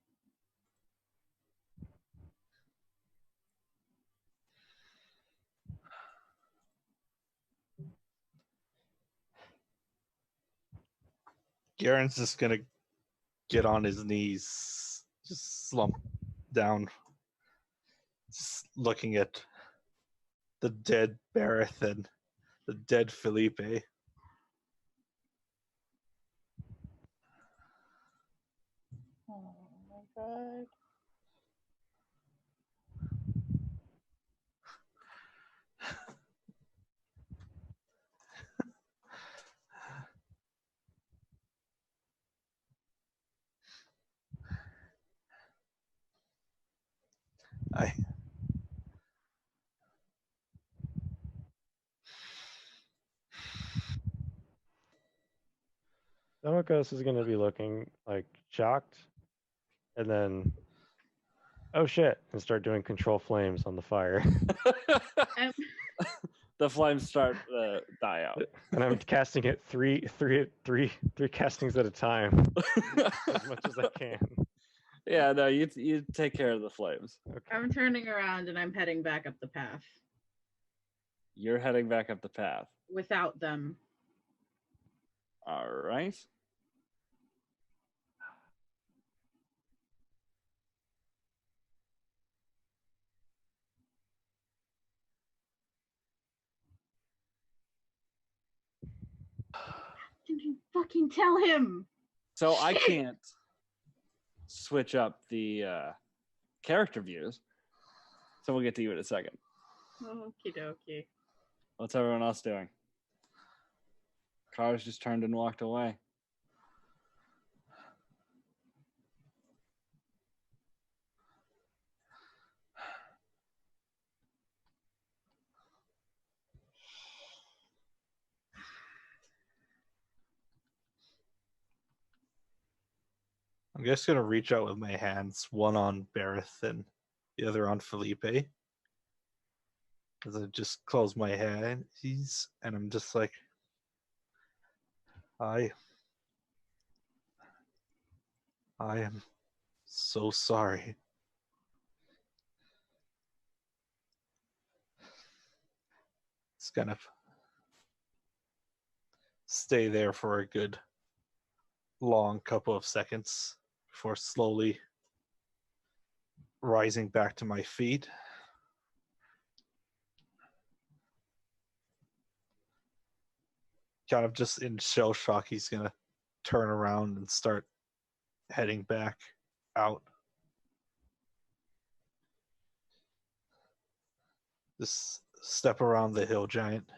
Garen's just gonna get on his knees, just slump down, just looking at the dead Bareth and the dead Felipe. Oh my god. I Demokos is going to be looking like shocked, and then, oh shit, and start doing control flames on the fire. Um, The flames start to die out. And I'm casting it three castings at a time, as much as I can. Yeah, no, you take care of the flames. Okay. I'm turning around and I'm heading back up the path You're heading back up the path. without them. All right. Didn't you fucking tell him? So I Shit. can't switch up the character views. So we'll get to you in a second. Okie dokie. What's everyone else doing? Cars just turned and walked away. I'm just gonna reach out with my hands, one on Bareth and the other on Felipe. As I just close my hands, and I'm just like, I am so sorry. It's gonna stay there for a good long couple of seconds before slowly rising back to my feet. kind of just in shell shock, he's gonna turn around and start heading back out. Just step around the hill giant.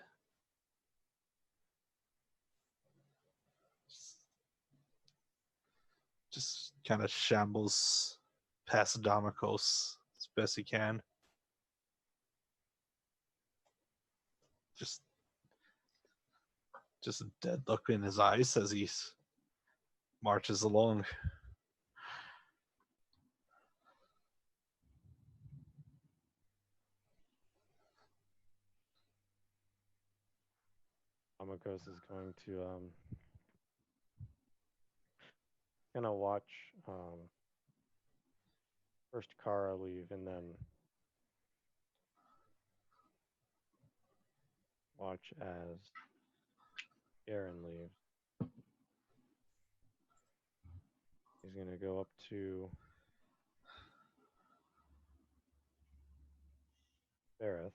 Just kind of shambles past Damokos as best he can. Just a dead look in his eyes as he marches along. Amakos is going to gonna watch first Kara leave and then watch as Aaron leaves. He's gonna go up to Bareth.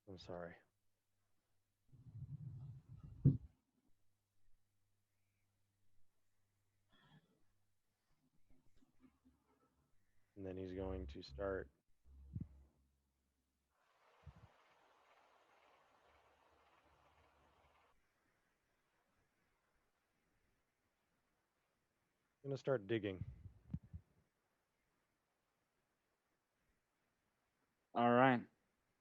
I'm sorry. And then he's going to start digging. All right.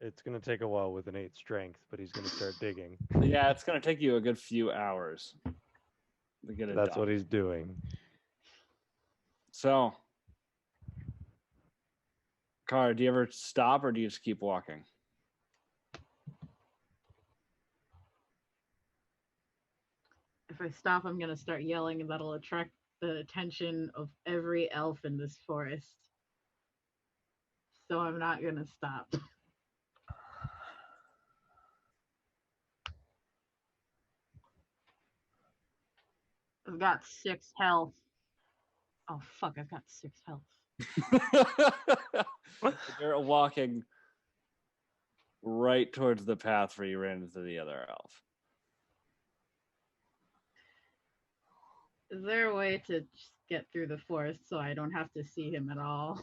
It's gonna take a while with an 8 strength, but he's gonna start digging. Yeah, it's gonna take you a good few hours to get it That's done. what he's doing. So, Kara, do you ever stop or do you just keep walking? If I stop, I'm gonna start yelling, and that'll attract the attention of every elf in this forest. So I'm not gonna stop. I've got 6 health. Oh fuck, I've got 6 health. You're walking right towards the path where you ran into the other elf. Is there a way to just get through the forest so I don't have to see him at all?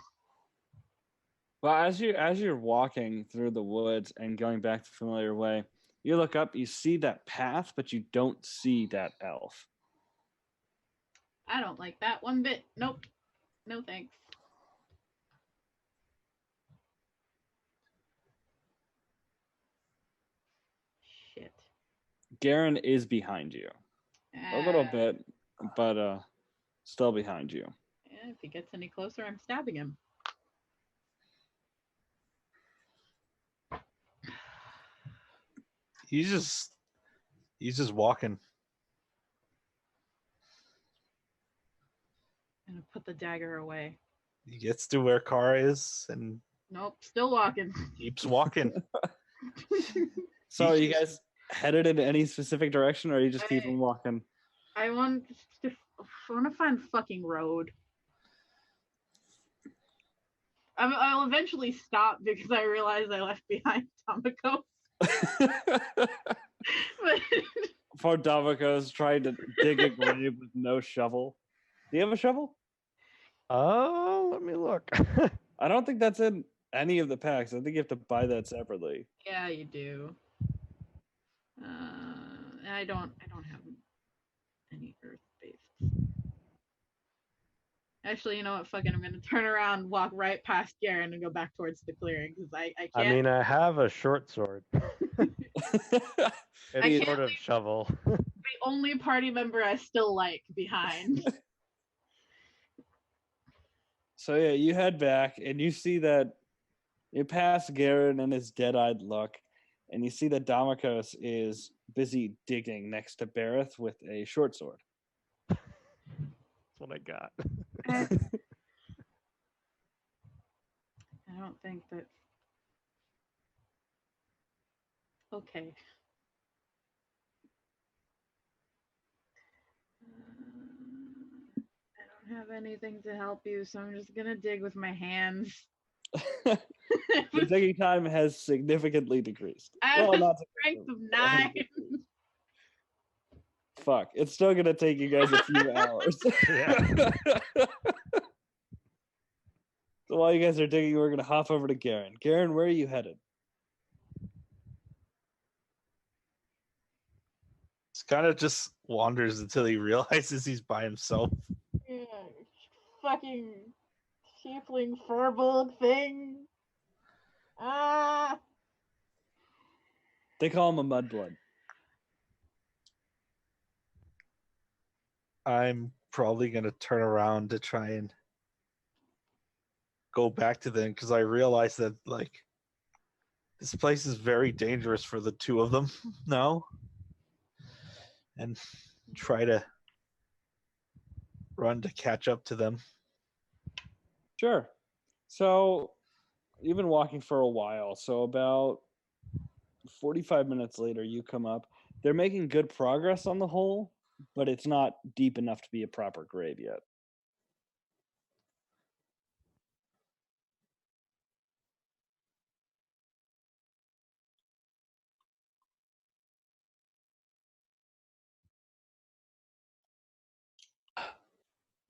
Well, as you're walking through the woods and going back the familiar way, you look up, you see that path, but you don't see that elf. I don't like that one bit. Nope. No thanks. Shit. Garen is behind you. A little bit, but still behind you. Yeah, if he gets any closer, I'm stabbing him. He's just walking. I'm gonna put the dagger away. He gets to where Kara is and Nope, still walking. keeps walking. So are you guys headed in any specific direction, or are you just keep on walking? I want to find fucking road. I'll eventually stop because I realize I left behind Tomiko. But Poor Daviko's trying to dig a grave with no shovel. Do you have a shovel? Oh, let me look. I don't think that's in any of the packs. I think you have to buy that separately. yeah, you do. I don't have any earth-based. Actually, you know what? Fucking, I'm gonna turn around, walk right past Garen, and go back towards the clearing because I can't. I mean, I have a short sword. It's can't sort of leave- shovel. the only party member I still like behind. So yeah, you head back and you see that you pass Garen and his dead-eyed look, and you see that Damokos is busy digging next to Bareth with a short sword. That's what I got. I don't think that. Okay. I don't have anything to help you, so I'm just gonna dig with my hands. The digging time has significantly decreased. I have Well, a not strength of significantly. 9. Fuck. It's still gonna take you guys a few hours. Yeah. So while you guys are digging, we're gonna hop over to Garen. Garen, where are you headed? He kind of just wanders until he realizes he's by himself. Yeah, fucking tiefling furbolg thing. Ah. They call him a mudblood. I'm probably gonna turn around to try and go back to them because I realize that like this place is very dangerous for the two of them now, and try to run to catch up to them. Sure. So you've been walking for a while. So about 45 minutes later, you come up. They're making good progress on the hole, but it's not deep enough to be a proper grave yet.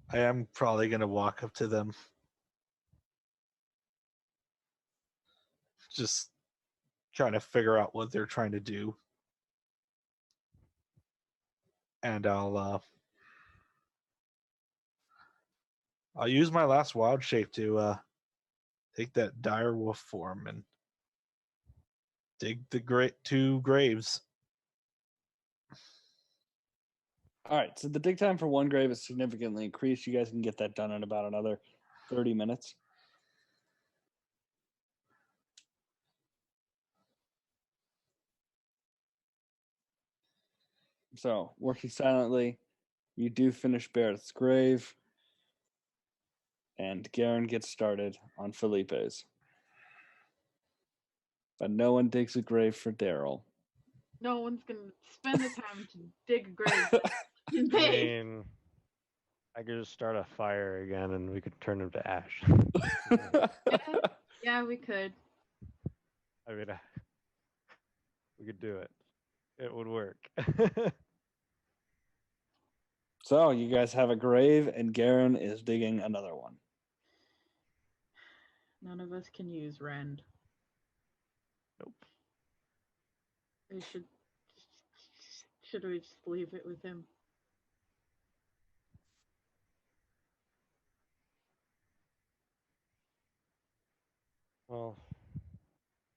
I am probably gonna walk up to them, just trying to figure out what they're trying to do, and I'll use my last wild shape to take that dire wolf form and dig the two graves. All right. So the dig time for one grave is significantly increased. You guys can get that done in about another 30 minutes. So, working silently, you do finish Barrett's grave, and Garen gets started on Felipe's. But no one digs a grave for Daryl. No one's gonna spend the time to dig a grave. In I pain. mean, I could just start a fire again and we could turn him to ash. Yeah, we could. I mean, we could do it. It would work. So, you guys have a grave, and Garen is digging another one. None of us can use rend. Nope. We should we just leave it with him? Well,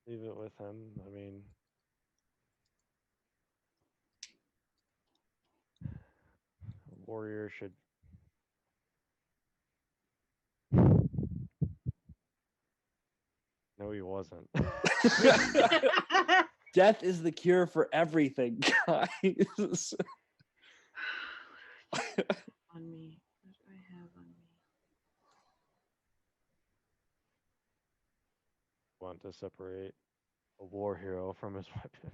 leave it with him. I mean, a warrior should. No, he wasn't. Death is the cure for everything, guys. On me. What do I have on me? Want to separate a war hero from his weapon.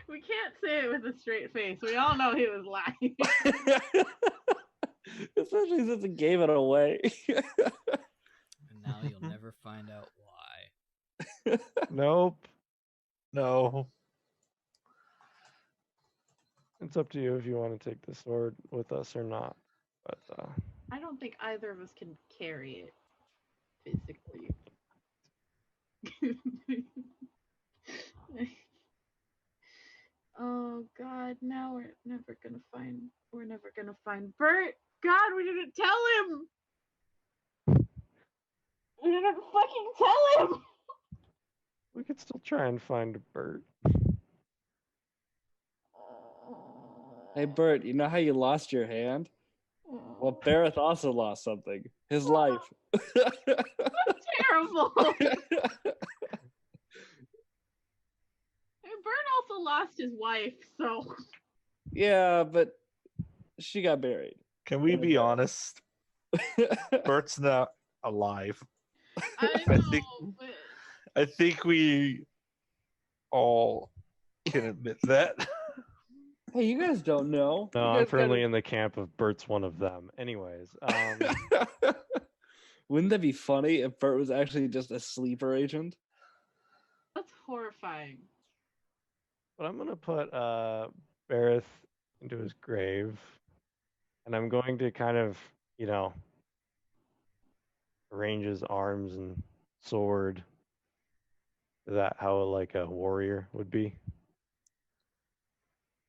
We can't say it with a straight face. We all know he was lying. Especially since it gave it away. And now you'll never find out why. Nope. No. It's up to you if you want to take the sword with us or not. But I don't think either of us can carry it physically. Oh God, now we're never gonna find Bert. God, we didn't tell him. We didn't fucking tell him. we could still try and find Bert. Hey, Bert, you know how you lost your hand? Well, Barrett also lost something. His life. Terrible. And Bert also lost his wife, so. Yeah, but she got buried. Can we be honest? Bert's not alive. I I know, think- but I think we all can admit that. Hey, you guys don't know. No, You I'm guys firmly in the camp of Bert's one of them. Anyways, Wouldn't that be funny if Bert was actually just a sleeper agent? that's horrifying. but I'm gonna put Bareth into his grave, and I'm going to kind of, arrange his arms and sword. Is that how like a warrior would be?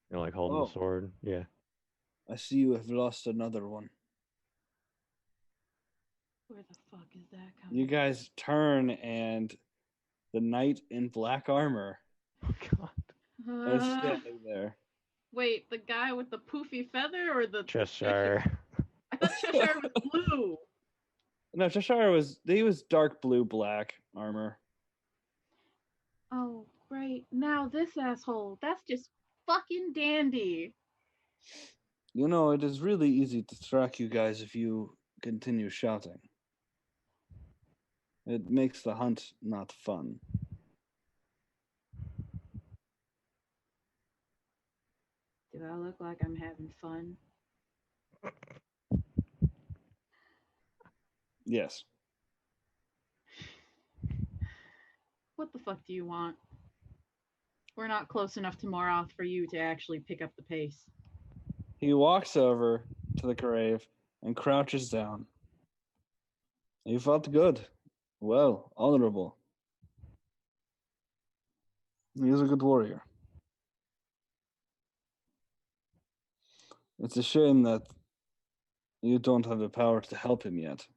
Like holding Oh. the sword. Yeah. I see you have lost another one. Where the fuck is that coming? You guys turn, and the knight in black armor Oh God. is Uh, standing there. wait, the guy with the poofy feather or the Cheshire. I thought Cheshire was blue. No, Cheshire was dark blue black armor. Oh, great. Now this asshole. That's just fucking dandy. You know, it is really easy to track you guys if you continue shouting. It makes the hunt not fun. Do I look like I'm having fun? Yes. What the fuck do you want? We're not close enough to Moroth for you to actually pick up the pace. He walks over to the grave and crouches down. You fought good. Well, honorable. He is a good warrior. It's a shame that you don't have the power to help him yet.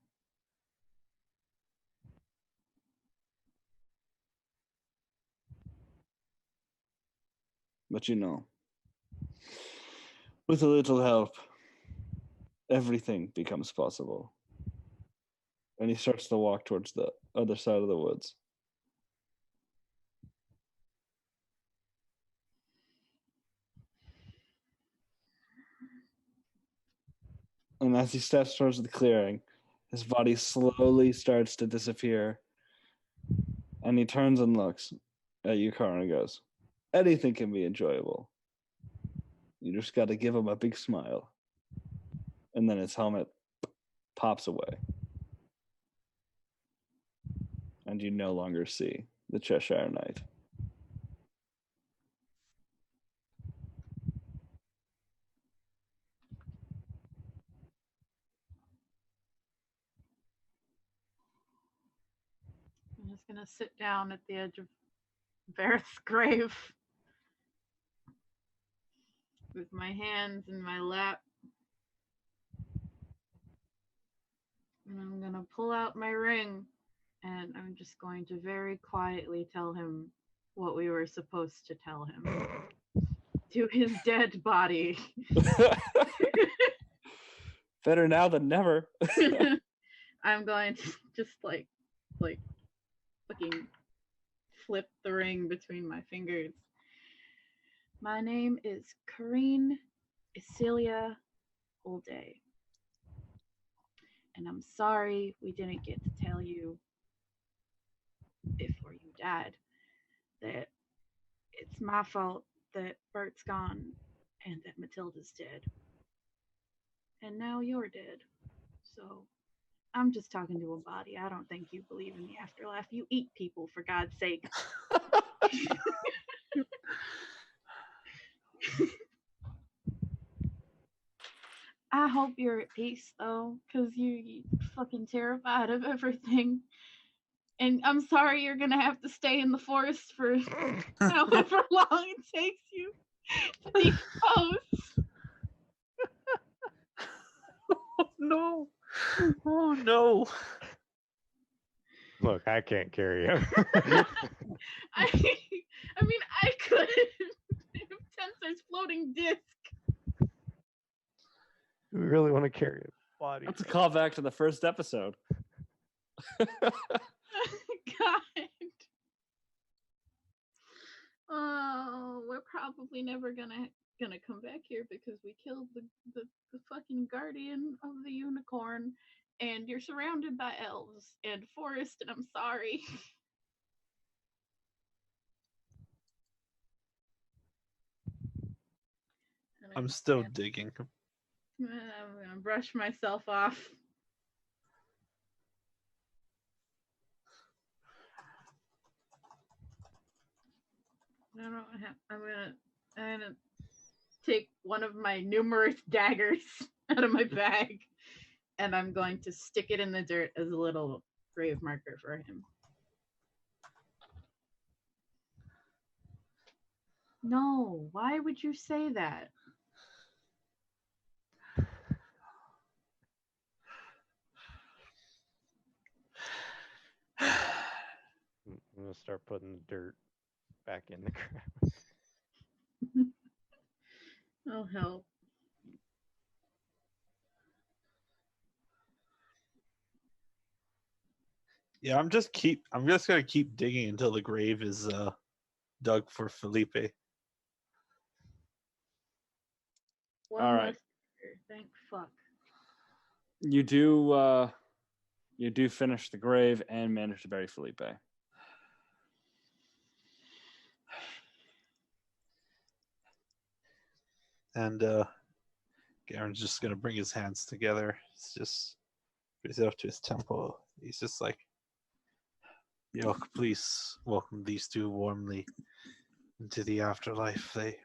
But you know, with a little help, everything becomes possible. And he starts to walk towards the other side of the woods. And as he steps towards the clearing, his body slowly starts to disappear. And he turns and looks at Yukar and goes, anything can be enjoyable. You just got to give him a big smile. And then his helmet pops away. And you no longer see the Cheshire Knight. I'm just gonna sit down at the edge of Vareth's grave with my hands in my lap. And I'm gonna pull out my ring and I'm just going to very quietly tell him what we were supposed to tell him to his dead body. Better now than never. I'm going to just like fucking flip the ring between my fingers. My name is Corrine Isilia Olday. And I'm sorry we didn't get to tell you before you died that it's my fault that Bert's gone and that Matilda's dead. And now you're dead. So I'm just talking to a body. I don't think you believe in the afterlife. You eat people, for God's sake. I hope you're at peace, though, because you're fucking terrified of everything. And I'm sorry you're going to have to stay in the forest for however long it takes you to decompose. No. Oh no. Look, I can't carry him. I mean, I could. Tensor's floating disc. Do we really want to carry a body? That's a callback to the first episode. God. Oh, we're probably never gonna come back here because we killed the fucking guardian of the unicorn, and you're surrounded by elves and forest, and I'm sorry. And I'm just still digging. I'm gonna brush myself off. I don't have, I'm gonna take one of my numerous daggers out of my bag, and I'm going to stick it in the dirt as a little grave marker for him. No, why would you say that? I'm gonna start putting the dirt back in the ground. I'll help. Yeah, I'm just gonna keep digging until the grave is dug for Felipe. One All less right. dagger, thank fuck. You do finish the grave and manage to bury Felipe. And Garen's just gonna bring his hands together. He's just raise it up to his temple. He's just like, Yok, please welcome these two warmly into the afterlife. They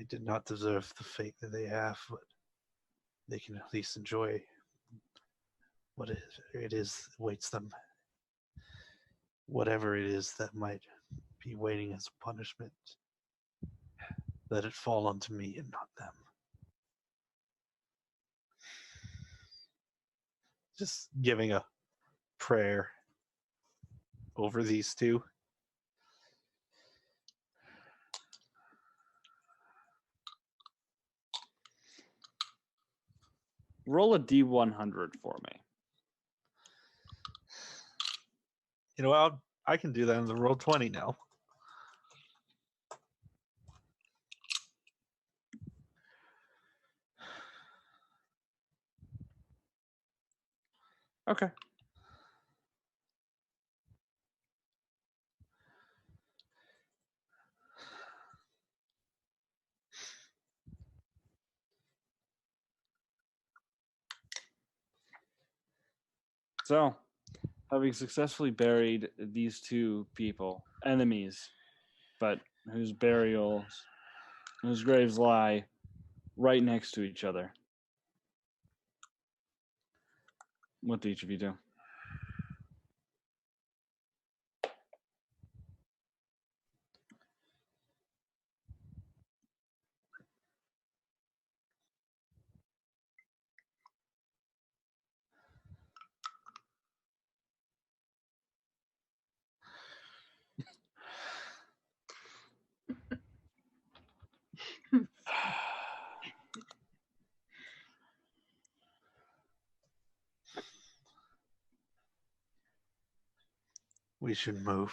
did not deserve the fate that they have, but they can at least enjoy what it is that awaits them. Whatever it is that might be waiting as a punishment, let it fall onto me and not them. Just giving a prayer over these two. Roll a D100 for me. You know what? I can do that in the roll 20 now. Okay. So, having successfully buried these two people, enemies, but whose graves lie right next to each other, what do each of you do? We should move.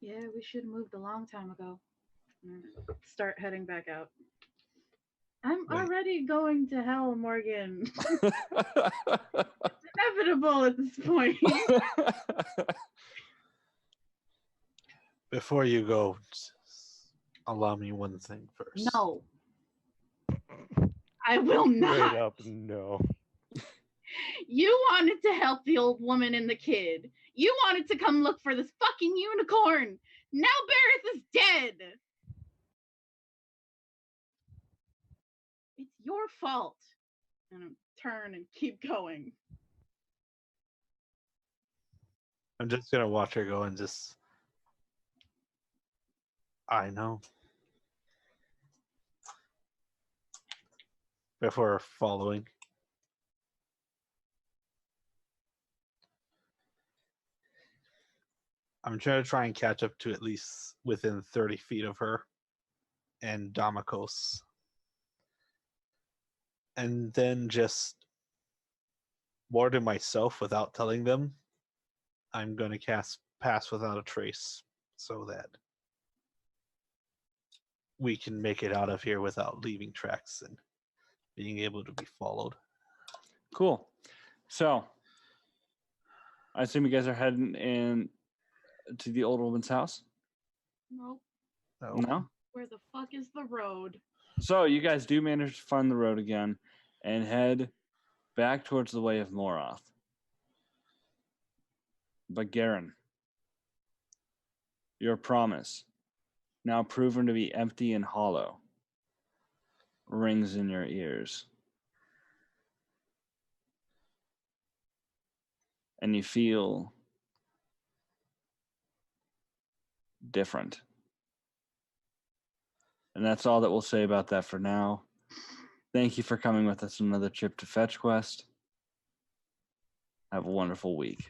Yeah, we should have moved a long time ago. Start heading back out. I'm Wait. already going to hell, Morgan. Inevitable at this point. Before you go, allow me one thing first. No. I will not. Straight up, no. You wanted to help the old woman and the kid. You wanted to come look for this fucking unicorn. Now Barrett is dead. It's your fault. And I turn and keep going. I'm just gonna watch her go and just. I know. Before following. I'm trying to catch up to at least within 30 feet of her and Damakos. And then just more to myself without telling them, I'm going to cast Pass Without a Trace so that we can make it out of here without leaving tracks and being able to be followed. Cool. So, I assume you guys are heading in to the old woman's house? Nope. So, No? Where the fuck is the road? So, you guys do manage to find the road again and head back towards the Way of Moroth. But Garen, your promise, now proven to be empty and hollow, rings in your ears. And you feel different. And that's all that we'll say about that for now. Thank you for coming with us on another trip to FetchQuest. Have a wonderful week.